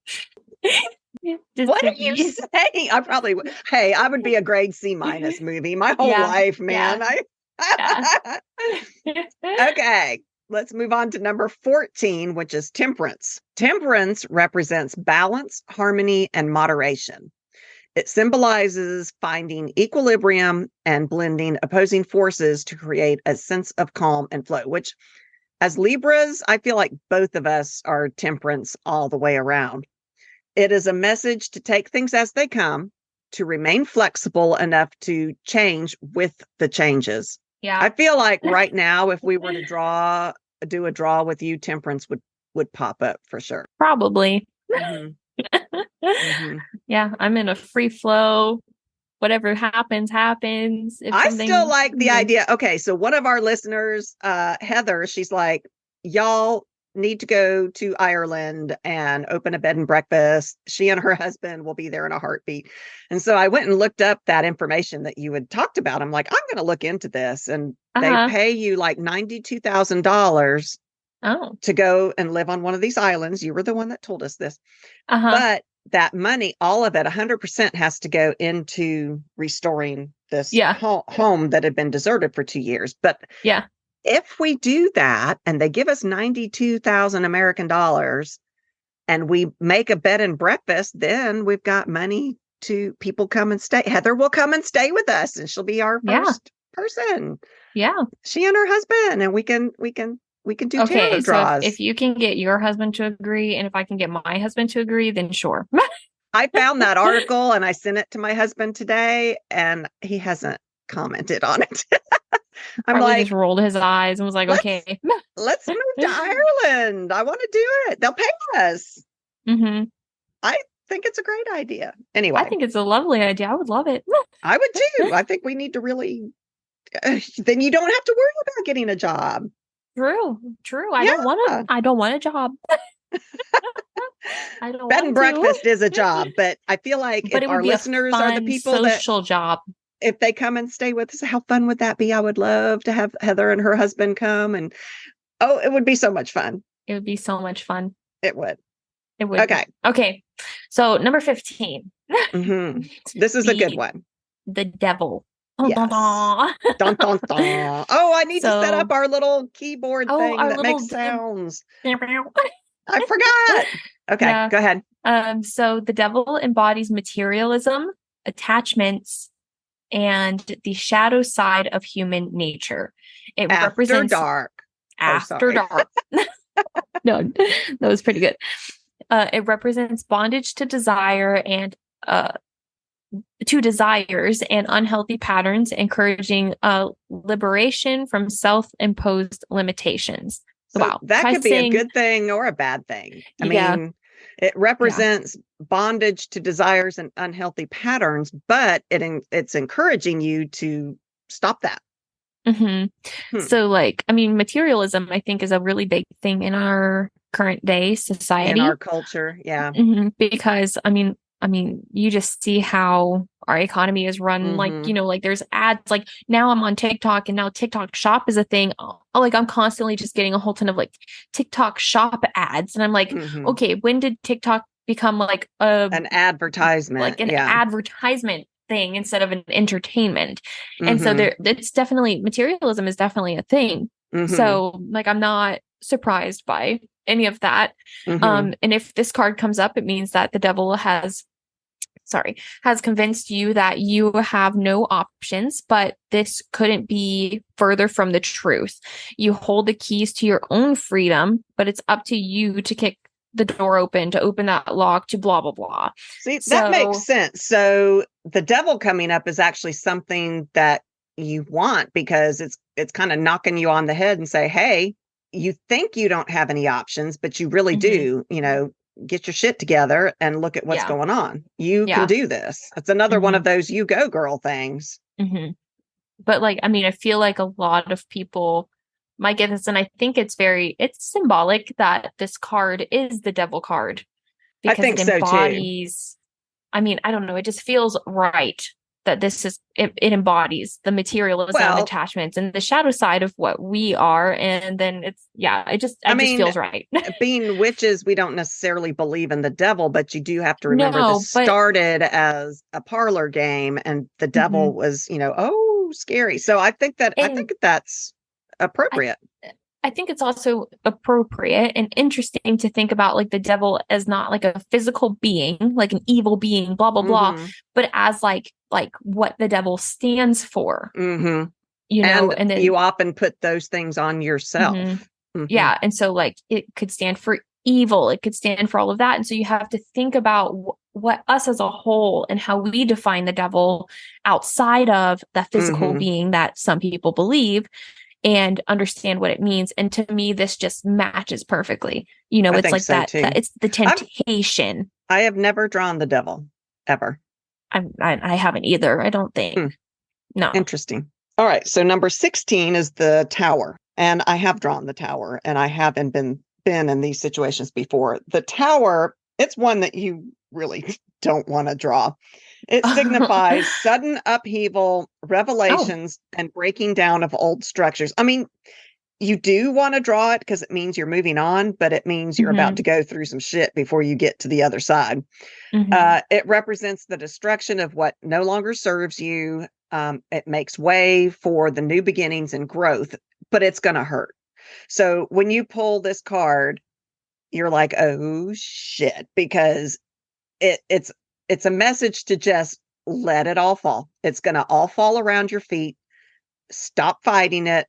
What are you saying? I probably would. Hey, I would be a grade C- movie my whole life, man. Okay. Let's move on to number 14, which is temperance. Temperance represents balance, harmony, and moderation. It symbolizes finding equilibrium and blending opposing forces to create a sense of calm and flow, which, as Libras, I feel like both of us are temperance all the way around. It is a message to take things as they come, to remain flexible enough to change with the changes.
Yeah.
I feel like right now, if we were to do a draw with you, temperance would pop up for sure.
Probably. Yeah, I'm in a free flow. Whatever happens.
I still like the idea. Okay, so one of our listeners, Heather, she's like, y'all need to go to Ireland and open a bed and breakfast. She and her husband will be there in a heartbeat. And so I went and looked up that information that you had talked about. I'm like, I'm going to look into this. And they pay you like $92,000 to go and live on one of these islands. You were the one that told us this. But that money, all of it, 100% has to go into restoring this home that had been deserted for 2 years. But if we do that and they give us 92,000 American dollars and we make a bed and breakfast, then we've got money to people come and stay. Heather will come and stay with us, and she'll be our first person.
Yeah.
She and her husband, and we can do tarot draws.
So if you can get your husband to agree, and if I can get my husband to agree, then sure.
I found that article and I sent it to my husband today, and he hasn't commented on it. I'm
Probably just rolled his eyes and was like, okay.
Let's move to Ireland. I want to do it. They'll pay us. I think it's a great idea. Anyway.
I think it's a lovely idea. I would love it.
I would too. I think we need to really, then you don't have to worry about getting a job.
True. I don't want a job. I don't
Bed and
want to.
breakfast is a job, but I feel like
But
if
it would
our
be a
listeners are the
fun
people that,
social job.
if they come and stay with us, how fun would that be? I would love to have Heather and her husband come, and oh, it would be so much fun.
It would be so much fun.
It would.
It would
Okay.
be. Okay. So number 15.
This is a good
the
one.
the devil. Dun, dun,
Yes.
dun.
Dun, dun, dun. Oh, I need to set up
So,
our little keyboard thing
our
that
little
makes sounds. I forgot. Okay,
yeah.
go ahead.
So the devil embodies materialism, attachments, and the shadow side of human nature. It
After
represents
dark.
after dark. No, that was pretty good. It represents bondage to desire and to desires and unhealthy patterns, encouraging liberation from self-imposed limitations.
So
Wow.
that
Try
could be
saying,
a good thing or a bad thing. I
yeah,
mean, it represents bondage to desires and unhealthy patterns, but it's encouraging you to stop that.
So like, I mean, materialism, I think, is a really big thing in our current day
In
society.
our culture. Yeah.
Because you just see how our economy is run. Like, like there's ads. Like now I'm on TikTok, and now TikTok Shop is a thing. Like I'm constantly just getting a whole ton of like TikTok Shop ads, and I'm like, okay, when did TikTok become like
an advertisement,
like an advertisement thing instead of an entertainment? And so it's definitely, materialism is definitely a thing. So like I'm not surprised by any of that. And if this card comes up, it means that the devil has convinced you that you have no options, but this couldn't be further from the truth. You hold the keys to your own freedom, but it's up to you to kick the door open, to open that lock, to blah, blah, blah.
See, that makes sense. So the devil coming up is actually something that you want, because it's kind of knocking you on the head and say, hey, you think you don't have any options, but you really do. Get your shit together and look at what's going on. You can do this. It's another one of those you go girl things.
But like, I mean, I feel like a lot of people might get this, and I think it's symbolic that this card is the devil card, because
I think
it embodies, so too. I mean, I don't know, it just feels right that this is, it embodies the materialism, attachments, and the shadow side of what we are. And then it just feels right.
Being witches, we don't necessarily believe in the devil, but you do have to remember this started as a parlor game, and the devil was, scary. So I think that's appropriate.
I think it's also appropriate and interesting to think about like the devil as not like a physical being, like an evil being, blah, blah, blah, but as like what the devil stands for. And then
you often put those things on yourself.
Yeah. And so like it could stand for evil. It could stand for all of that. And so you have to think about what us as a whole and how we define the devil outside of the physical being that some people believe, and understand what it means. And to me, this just matches perfectly. It's like that it's the temptation.
I have never drawn the devil ever.
I haven't either, I don't think. No.
Interesting. All right. So number 16 is the tower. And I have drawn the tower, and I haven't been in these situations before. The tower, it's one that you really don't want to draw. It signifies sudden upheaval, revelations, and breaking down of old structures. I mean, you do want to draw it because it means you're moving on, but it means you're about to go through some shit before you get to the other side. It represents the destruction of what no longer serves you. It makes way for the new beginnings and growth, but it's going to hurt. So when you pull this card, you're like, oh shit, because it's a message to just let it all fall. It's going to all fall around your feet. Stop fighting it.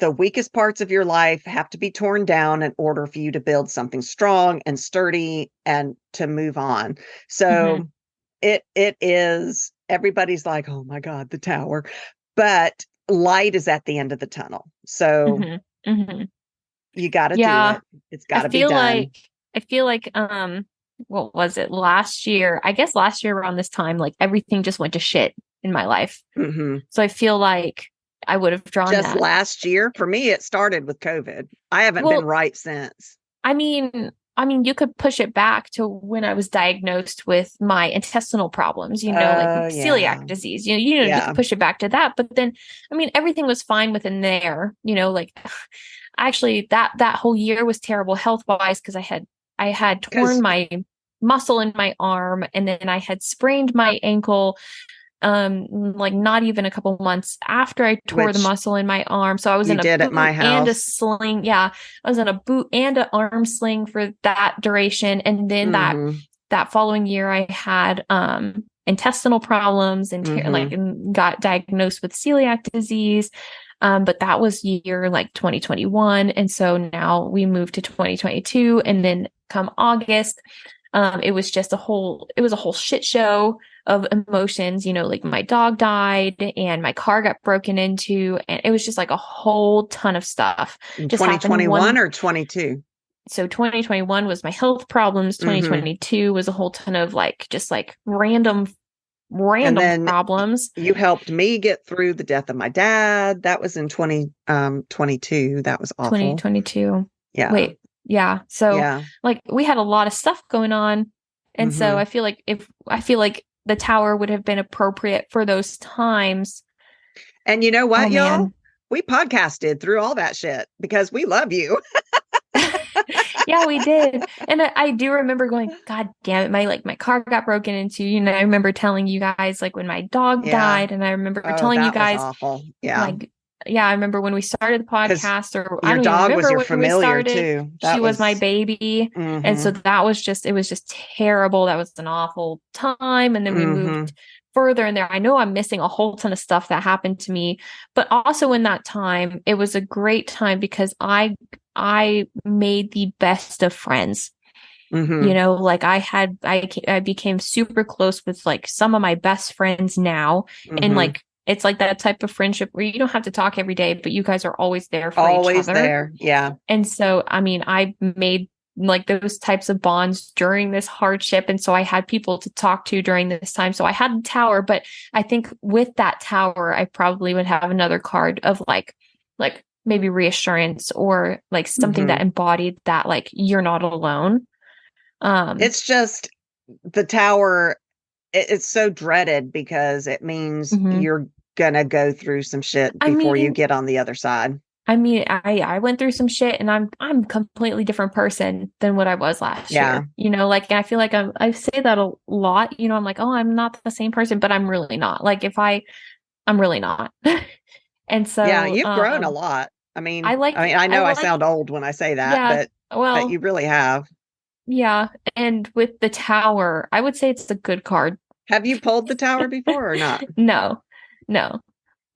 The weakest parts of your life have to be torn down in order for you to build something strong and sturdy and to move on. So it is, everybody's like, oh my God, the tower, but light is at the end of the tunnel. So you got to do it. It's got to be done.
I feel like, what was it, last year? I guess last year around this time, like everything just went to shit in my life. So I feel like I would have drawn
just
that
last year. For me, it started with COVID. I haven't been right since.
I mean, I mean, you could push it back to when I was diagnosed with my intestinal problems, like
Yeah.
celiac disease. You
Yeah.
could push it back to that. But then, I mean, everything was fine within there. Like actually, that whole year was terrible health wise because I had torn
Because
my muscle in my arm, and then I had sprained my ankle like not even a couple months after I tore the
which
muscle in my arm. So I was
you
in a
did at my
boot and a
house.
sling. Yeah, I was in a boot and an arm sling for that duration. And then
Mm-hmm.
that following year I had intestinal problems and
Mm-hmm.
and got diagnosed with celiac disease. But that was year like 2021. And so now we moved to 2022. And then come August, it was a whole shit show of emotions. Like my dog died and my car got broken into, and it was just like a whole ton of stuff
In
just happened
2021 or 22?
so 2021 was my health problems.
Mm-hmm.
2022 was a whole ton of like just like
And
random
then
problems.
you helped me get through the death of my dad. That was in 2022. That was awful.
2022.
Yeah.
Wait, yeah. So
Yeah.
like we had a lot of stuff going on. And so
Mm-hmm.
I feel like the tower would have been appropriate for those times.
And you know
Oh
what, y'all?
man.
We podcasted through all that shit because we love you.
Yeah, we did. And I do remember going, God damn it, my car got broken into. I remember telling you guys like when my dog
Yeah.
died, and I remember
Oh,
telling you
that was
guys
awful. Yeah.
like, yeah, I remember when we started the
Because
podcast, or I
your
don't even
dog was
remember
your
when we
familiar
started.
too.
She
That
was my
was,
baby. And so
mm-hmm.
it was just terrible. That was an awful time. And then we
Mm-hmm.
moved further in there. I know I'm missing a whole ton of stuff that happened to me, but also in that time, it was a great time because I made the best of friends.
Mm-hmm.
Like I became super close with like some of my best friends now. And
Mm-hmm.
like, it's like that type of friendship where you don't have to talk every day, but you guys are always there for each
Always
other.
there. Yeah.
And so, I mean, I made like those types of bonds during this hardship. And so I had people to talk to during this time. So I had a tower, but I think with that tower, I probably would have another card of like maybe reassurance or like something
Mm-hmm.
that embodied that, like, you're not alone.
It's just the tower. It's so dreaded because it means
Mhm.
you're gonna go through some shit
I
before you
mean,
get on the other side.
I went through some shit, and I'm a completely different person than what I was last
Yeah.
year. Like, and I feel like I say that a lot. I'm like, oh, I'm not the same person, but I'm really not. Like, I'm really not. And
Yeah,
so,
you've grown a lot. I
I
know I
like,
sound old when I say that,
yeah,
but
well,
you really have.
yeah. And with the tower, I would say it's a good card.
Have you pulled the tower before or not?
No, no.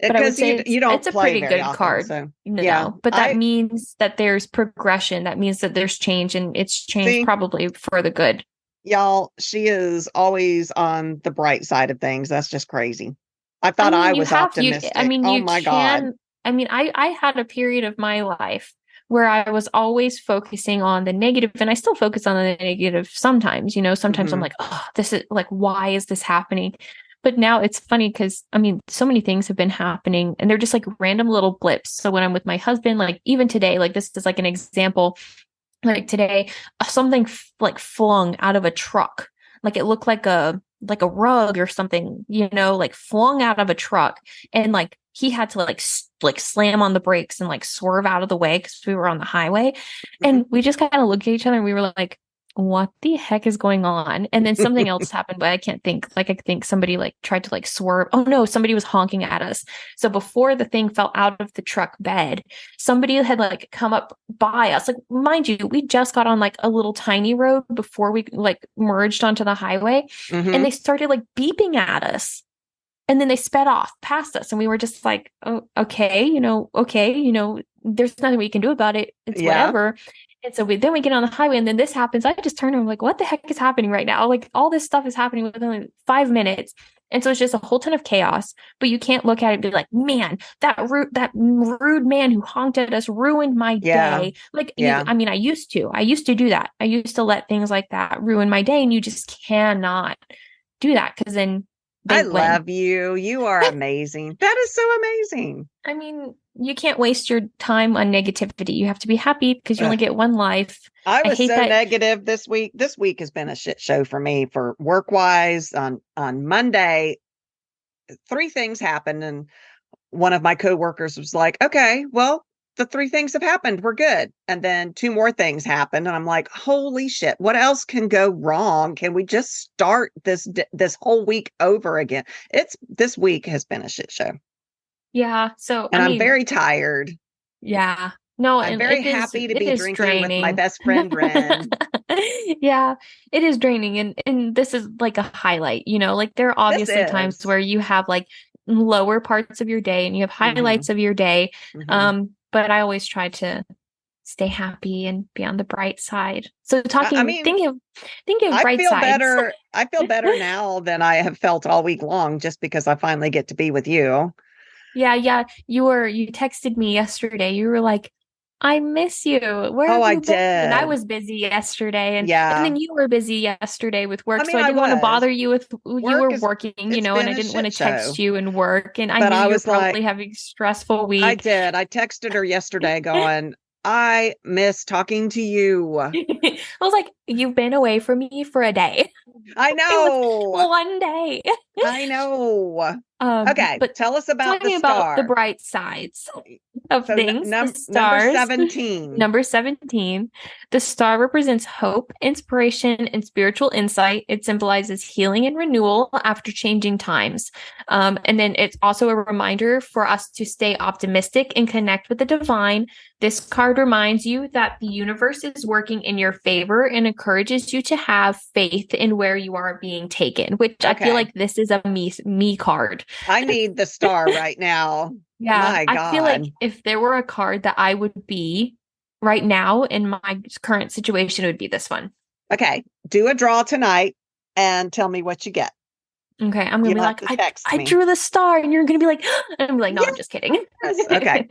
But I would
Because
say
you
it's
don't
a
play
pretty
very
good
often,
card.
so yeah.
No, but that
I
means that there's progression. That means that there's change, and it's changed
see
probably for the good.
y'all. She is always on the bright side of things. That's just crazy. I
I
thought I
mean,
was optimistic. Oh
you
my God.
can, I mean, I had a period of my life where I was always focusing on the negative, and I still focus on the negative sometimes. Sometimes I'm
Hmm.
like, oh, this is like, why is this happening? But now it's funny because, I mean, so many things have been happening, and they're just like random little blips. So when I'm with my husband, like even today, like this is like an example. Like today, something like flung out of a truck. Like it looked like a rug or something, like flung out of a truck, and like he had to like slam on the brakes and like swerve out of the way because we were on the highway. And we just kind of looked at each other and we were like, what the heck is going on? And then something else happened, but I can't think. Like, I think somebody like tried to like swerve. Oh no, somebody was honking at us. So before the thing fell out of the truck bed, somebody had like come up by us. Like, mind you, we just got on like a little tiny road before we like merged onto the highway, and
Hmm.
they started like beeping at us. And then they sped off past us, and we were just like, oh, okay, there's nothing we can do about it. It's
Yeah.
whatever. And so then we get on the highway, and then this happens. I just turn and I'm like, what the heck is happening right now? Like, all this stuff is happening within like 5 minutes. And so it's just a whole ton of chaos, but you can't look at it and be like, man, that rude man who honked at us ruined my
Yeah.
day. Like,
Yeah.
I mean, I used to do that. I used to let things like that ruin my day, and you just cannot do that, because then
I
they win.
love you. You are amazing. That is so amazing.
I mean, you can't waste your time on negativity. You have to be happy because you only get one life.
I
I
was
hate
so
that.
negative this week. This week has been a shit show for me for work wise. On Monday, three things happened, and one of my coworkers was like, "Okay, well, the three things have happened. We're good." And then two more things happened, and I'm like, "Holy shit! What else can go wrong? Can we just start this whole week over again?" This week has been a shit show,
Yeah. So,
and
I
I'm
mean,
very tired.
yeah. No,
I'm
and
very happy to
it
be
is
drinking with my
draining.
best friend Wren.
Yeah, it is draining and this is like a highlight, like there are
This
obviously times
is.
where you have like lower parts of your day and you have
Hmm.
highlights of your day.
Hmm.
But I always try to stay happy and be on the bright side. So
I mean,
thinking of
I
bright
feel
sides.
better. I feel better now than I have felt all week long, just because I finally get to be with you.
Yeah, yeah. You texted me yesterday. You were like, I miss you. Where
Oh,
have
I
you been? And I
did.
was busy yesterday and
Yeah.
then you were busy yesterday with
I
work. So
mean,
I
I
didn't want to
was.
bother you with you
Work
were
is,
working,
it's
and
been
I
a
didn't want
shit
to text
show.
you and work. And I
But
knew
I
you're
was like,
probably having a stressful
I
week.
did. I texted her yesterday going, I miss talking to you.
I was like, you've been away from me for a day.
I
It was
know.
one day.
I know. Okay.
But
Tell us about the
talking about the
star.
bright sides of
So,
things, the
number
stars,
17.
number 17, the star represents hope, inspiration, and spiritual insight. It symbolizes healing and renewal after changing times. And then it's also a reminder for us to stay optimistic and connect with the divine. This card reminds you that the universe is working in your favor and encourages you to have faith in where you are being taken, which I feel
Okay.
like this is a me card.
I need the star right now.
Yeah,
My
I feel like
God.
if there were a card that I would be right now in my current situation, it would be this one.
Okay. Do a draw tonight and tell me what you get.
Okay, I'm gonna
You'll
be
have
like,
to
I
text
I
me.
drew the star, and you're gonna be like, and I'm like, no, I'm just kidding.
Yes. Okay.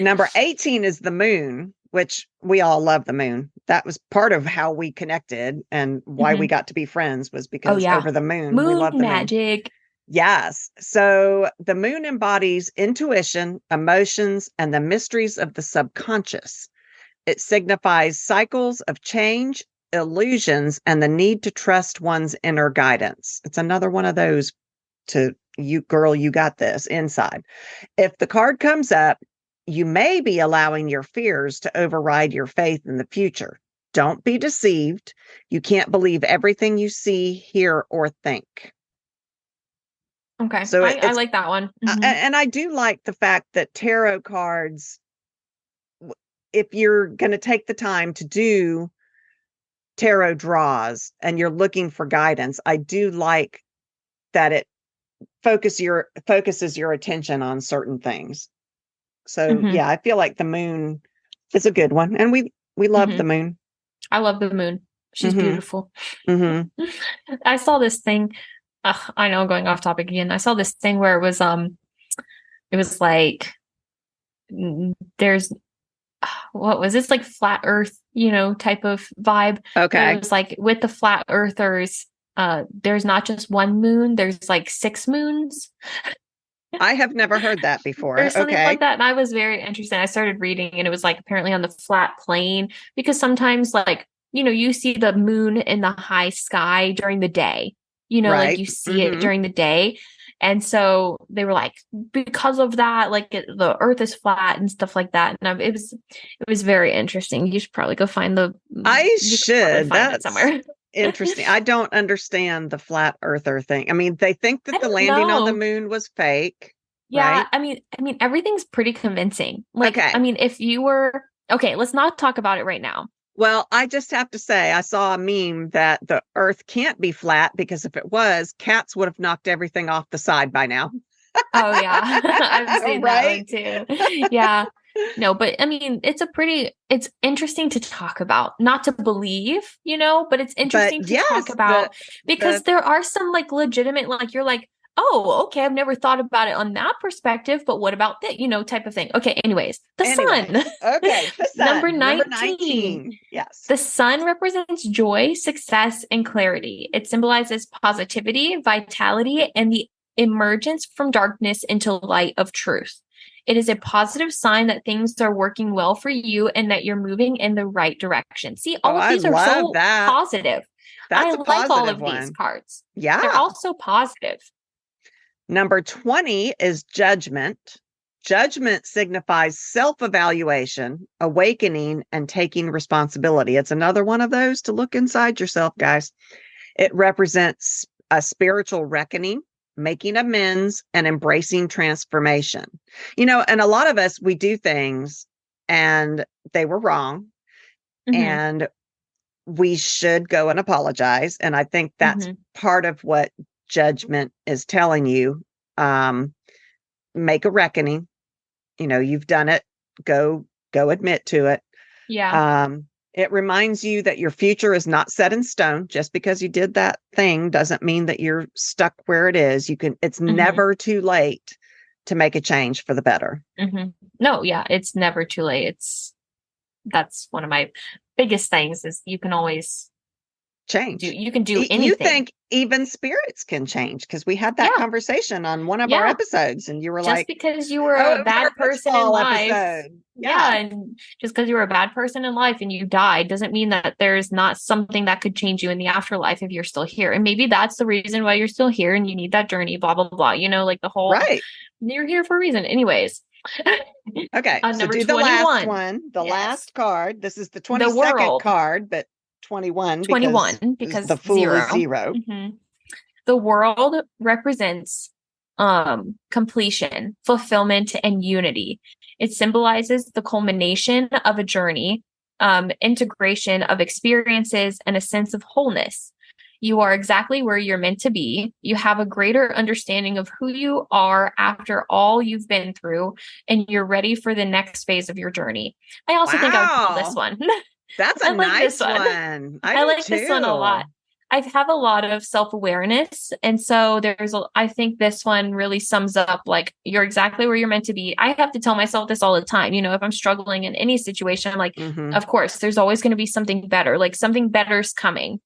Number 18 is the moon, which we all love the moon. That was part of how we connected and why we
Mhm.
got to be friends, was
Oh
because
yeah,
over the moon, we
moon
love the moon.
magic.
Yes. So the moon embodies intuition, emotions, and the mysteries of the subconscious. It signifies cycles of change, illusions, and the need to trust one's inner guidance. It's another one of those to you, girl, you got this inside. If the card comes up, you may be allowing your fears to override your faith in the future. Don't be deceived. You can't believe everything you see, hear, or think.
Okay,
So
I like that one. Mhm.
and I do like the fact that tarot cards, if you're going to take the time to do tarot draws and you're looking for guidance, I do like that it focuses your attention on certain things. So
Mhm.
yeah, I feel like the moon is a good one, and we love the
Mhm.
moon.
I love the moon. She's
Hmm.
beautiful.
Hmm.
I saw this thing. I know, going off topic again. I saw this thing where it was like there's what was this, like flat earth, type of vibe. But it
Okay,
was like with the flat earthers, there's not just one moon, there's like six moons
I have never heard that
or
before.
something like
Okay,
that. And I was very interested. I started reading and it was like apparently on the flat plane because sometimes like, you see the moon in the high sky during the day, like
right.
you see it
Hmm.
during the day. And so they were like, because of that, like the earth is flat and stuff like that. And it was very interesting. You should probably go find
I
you could probably
should.
find it
That's
somewhere.
interesting. I don't understand the flat earther thing. I mean, they think
I
that the
don't
landing on the
know.
moon was fake,
Yeah,
right?
I mean everything's pretty convincing. Like, I
Okay.
mean, if you were okay, let's not talk about it right now.
Well, I just have to say, I saw a meme that the earth can't be flat because if it was, cats would have knocked everything off the side by now.
Oh yeah. I've seen that
Right?
one too. Yeah. No, but I mean, it's interesting to talk about, not to believe, but it's
But
interesting to talk
yes, the
about because
the
there are some like legitimate, like you're like, oh, okay, I've never thought about it on that perspective, but what about that, type of thing. Okay, anyways, the
Anyway,
sun.
okay, the
Number
sun, number
19.
19. Yes.
The sun represents joy, success, and clarity. It symbolizes positivity, vitality, and the emergence from darkness into light of truth. It is a positive sign that things are working well for you and that you're moving in the right direction. See,
Oh,
all of
I
these are
love
so
that.
positive. I
That's a
like all
positive
of these
one.
cards. They're
Yeah.
all so positive.
Number 20 is judgment. Judgment signifies self-evaluation, awakening, and taking responsibility. It's another one of those to look inside yourself, guys. It represents a spiritual reckoning, making amends, and embracing transformation. And a lot of us, we do things and they were wrong,
Hmm.
and we should go and apologize. And I think that's
Hmm.
part of what judgment is telling you. Make a reckoning. You've done it. Go admit to it.
Yeah.
It reminds you that your future is not set in stone. Just because you did that thing doesn't mean that you're stuck where it is. It's
Hmm.
never too late to make a change for the better.
Hmm. No, yeah, it's never too late. That's one of my biggest things is you can always
Change.
you can do
You
anything.
think even spirits can change, because we had that
Yeah.
conversation on one of our
Yeah.
episodes, and you were
Just
like,
because you were
oh,
a
it was our
bad
Witch
person in
Ball
life,
episode.
yeah,
Yeah.
and just because you were a bad person in life and you died doesn't mean that there's not something that could change you in the afterlife if you're still here. And maybe that's the reason why you're still here and you need that journey, blah, blah, blah. Like the whole,
Right.
you're here for a reason. Anyways,
Okay. So
number
do the last
21.
one, the
Yes.
last card. This is the
The
22nd
world,
card, but 21 because
21,
the
because
Fool is
0.
0.
The world represents completion, fulfillment, and unity. It symbolizes the culmination of a journey, integration of experiences, and a sense of wholeness. You are exactly where you're meant to be. You have a greater understanding of who you are after all you've been through, and you're ready for the next phase of your journey. I also think I would pull this
Wow.
one.
That's a
I like this
nice
one.
one. I
I
do
like this one a
too.
lot. I have a lot of self-awareness. And so I think this one really sums up like you're exactly where you're meant to be. I have to tell myself this all the time. If I'm struggling in any situation, I'm like,
Hmm.
of course, there's always going to be something better. Like something better's coming,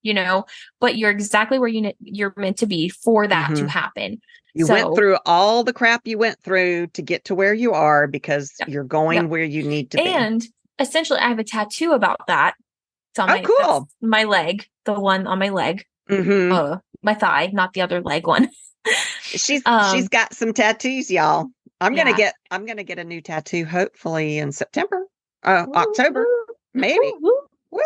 but you're exactly where you're meant to be for that to
Hmm.
happen.
You went
So,
through all the crap you went through to get to where you are because
yep,
you're going
yep.
where you need to be.
And essentially I have a tattoo about that. It's on
Oh,
that's
cool.
my leg, the one on my leg.
Hmm.
My thigh, not the other leg one.
She's got some tattoos, y'all.
Yeah.
I'm gonna get a new tattoo hopefully in September. October, maybe. Woo!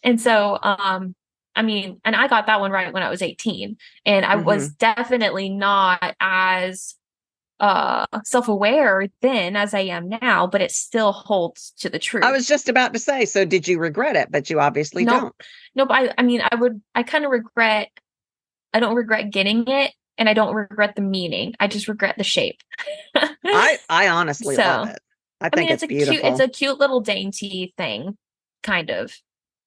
And so, I mean, and I got that one right when I was 18, and I
Hmm.
was definitely not as self-aware then as I am now, but it still holds to the
I
truth.
was just about to say, so did you regret it? But you obviously
Nope.
don't.
Nope. I mean, I kind of regret, I don't regret getting it, and I don't regret the meaning. I just regret the shape.
I honestly love
So,
it. I
I mean,
think it's
it's
beautiful.
a cute little dainty thing, kind of.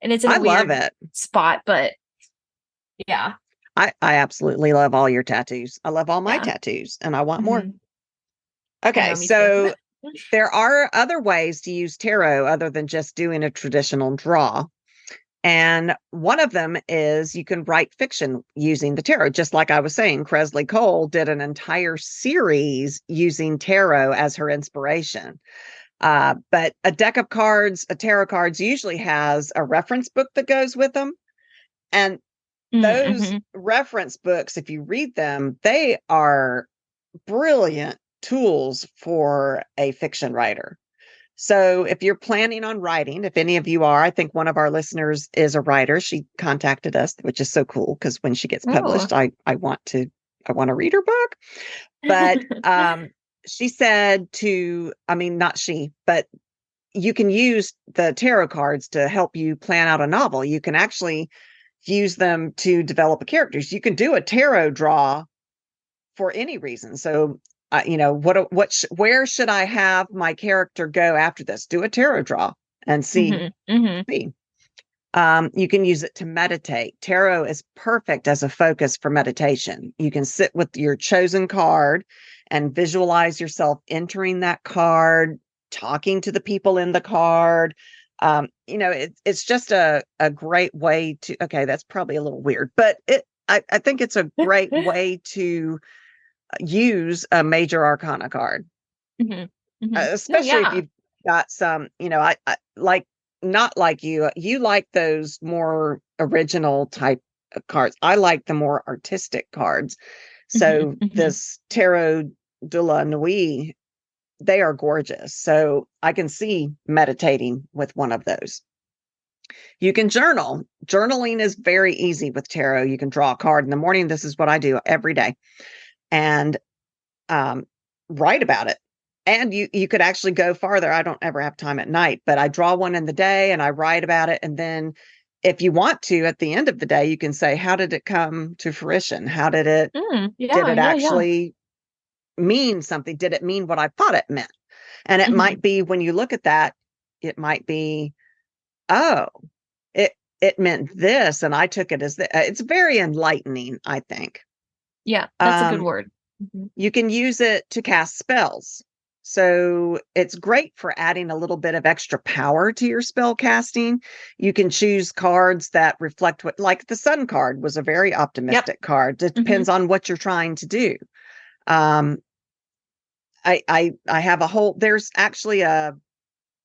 And it's in
I
a
love
weird
it.
spot, but yeah.
I absolutely love all your tattoos. I love all my
Yeah.
tattoos, and I want more.
Hmm. I
Okay,
know, me too.
so there are other ways to use tarot other than just doing a traditional draw. And one of them is you can write fiction using the tarot. Just like I was saying, Kresley Cole did an entire series using tarot as her inspiration. But a deck of cards, a tarot cards usually has a reference book that goes with them. And those
Mm-hmm.
reference books, if you read them, they are brilliant tools for a fiction writer. So if you're planning on writing, if any of you are, I think one of our listeners is a writer. She contacted us, which is so cool because when she gets
Oh.
published, I want to read her book. But she said I mean, not she, but you can use the tarot cards to help you plan out a novel. You can actually use them to develop a characters. You can do a tarot draw for any reason. So, where should I have my character go after this? Do a tarot draw and see.
Mm-hmm. Mm-hmm.
See. You can use it to meditate. Tarot is perfect as a focus for meditation. You can sit with your chosen card and visualize yourself entering that card, talking to the people in the card. It's just a great way to, okay, that's probably a little weird, but I think it's a great way to use a major arcana card,
No,
especially if
yeah.
you've got some, I like, not like you like those more original type of cards. I like the more artistic cards. So this Tarot de la Nuit, they are gorgeous. So I can see meditating with one of those. You can journal. Journaling is very easy with tarot. You can draw a card in the morning. This is what I do every day, and write about it. And you could actually go farther. I don't ever have time at night, but I draw one in the day and I write about it. And then if you want to, at the end of the day, you can say, how did it come to fruition? How did it, did it actually mean something? Did it mean what I thought it meant? And it might be, when you look at that, it might be, oh, it meant this. And I took it as it's very enlightening, I think.
Yeah, that's a good word.
You can use it to cast spells. So it's great for adding a little bit of extra power to your spell casting. You can choose cards that reflect what, like the Sun card was a very optimistic card. It depends on what you're trying to do. I have a whole, there's actually a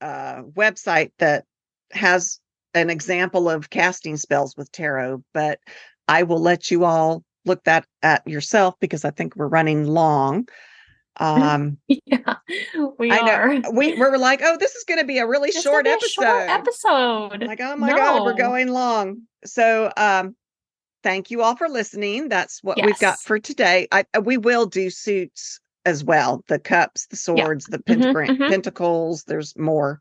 website that has an example of casting spells with tarot, but I will let you all look that at yourself because I think we're running long.
Yeah, we are.
We were like, oh, this is going to be a really short episode. Like, oh my God, we're going long. So, thank you all for listening. That's what we've got for today. We will do suits as well. The cups, the swords, the pentacles. There's more,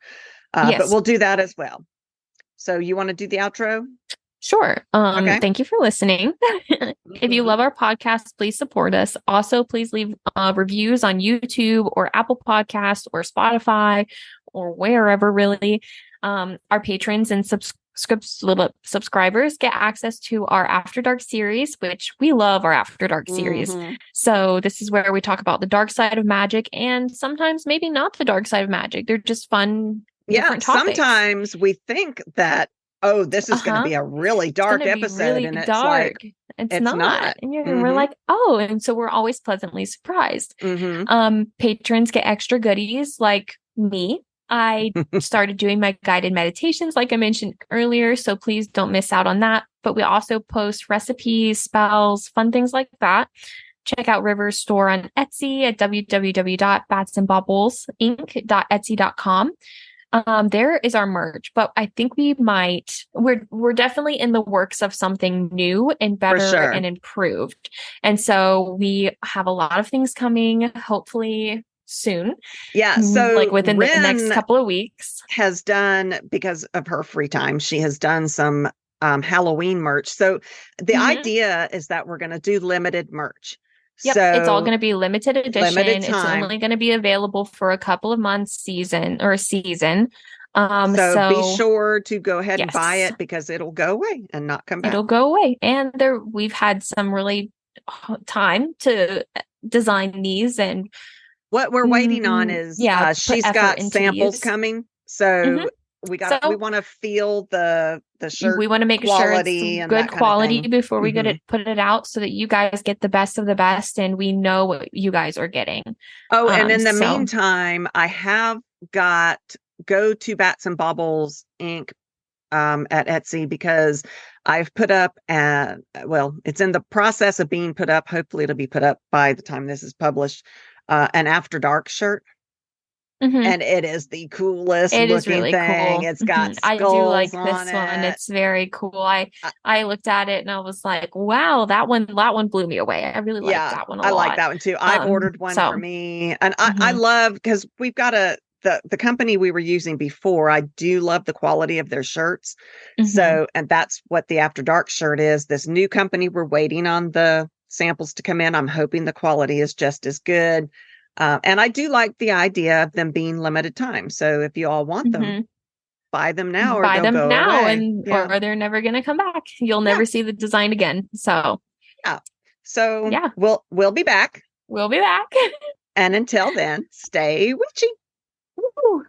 but we'll do that as well. So you want to do the outro?
Sure. Okay. Thank you for listening. If you love our podcast, please support us. Also, please leave reviews on YouTube or Apple Podcasts or Spotify or wherever, really. Our patrons and subscribers get access to our After Dark series, which we love our After Dark series. So this is where we talk about the dark side of magic and sometimes maybe not the dark side of magic. They're just fun, different topics.
Sometimes we think that, oh, this is going to be a really dark episode. Really and it's dark. Like, it's not. And we're like, oh, and so we're always pleasantly surprised. Patrons get extra goodies like me. I started doing my guided meditations, like I mentioned earlier. So please don't miss out on that. But we also post recipes, spells, fun things like that. Check out River's store on Etsy at www.batsandbobblesinc.etsy.com. There is our merch, but I think we're definitely in the works of something new and better and improved. And so we have a lot of things coming, hopefully soon. Yeah. So like within the next couple of weeks has done, because of her free time, she has done some Halloween merch. So the idea is that we're going to do limited merch.
Yep, so, it's all going to be limited edition. It's only going to be available for a couple of months, season.
So be sure to go ahead and buy it because it'll go away and not come back.
It'll go away. And we've had some really time to design these, and
what we're waiting on is she's got samples coming. So we want to feel the shirt.
We want to make sure it's good quality before we put it out so that you guys get the best of the best and we know what you guys are getting.
Oh, and in the meantime, I have got go to Bats and Baubles Inc. At Etsy because I've put up it's in the process of being put up. Hopefully it'll be put up by the time this is published, an After Dark shirt. And it is the coolest looking thing. Cool. It's got
I do like this one. It's very cool. I looked at it and I was like, wow, that one blew me away. I really like that one a lot.
I like that one too. I ordered one for me. And I love, because we've got the company we were using before, I do love the quality of their shirts. So, and that's what the After Dark shirt is. This new company, we're waiting on the samples to come in. I'm hoping the quality is just as good. And I do like the idea of them being limited time. So if you all want them, buy them now or
buy
they'll
them
go
now
away.
and
Yeah.
or they're never going to come back. You'll
Yeah.
never see the design again. So,
Yeah. So
yeah,
we'll be back.
we'll be back.
And until then, stay witchy.
Woo.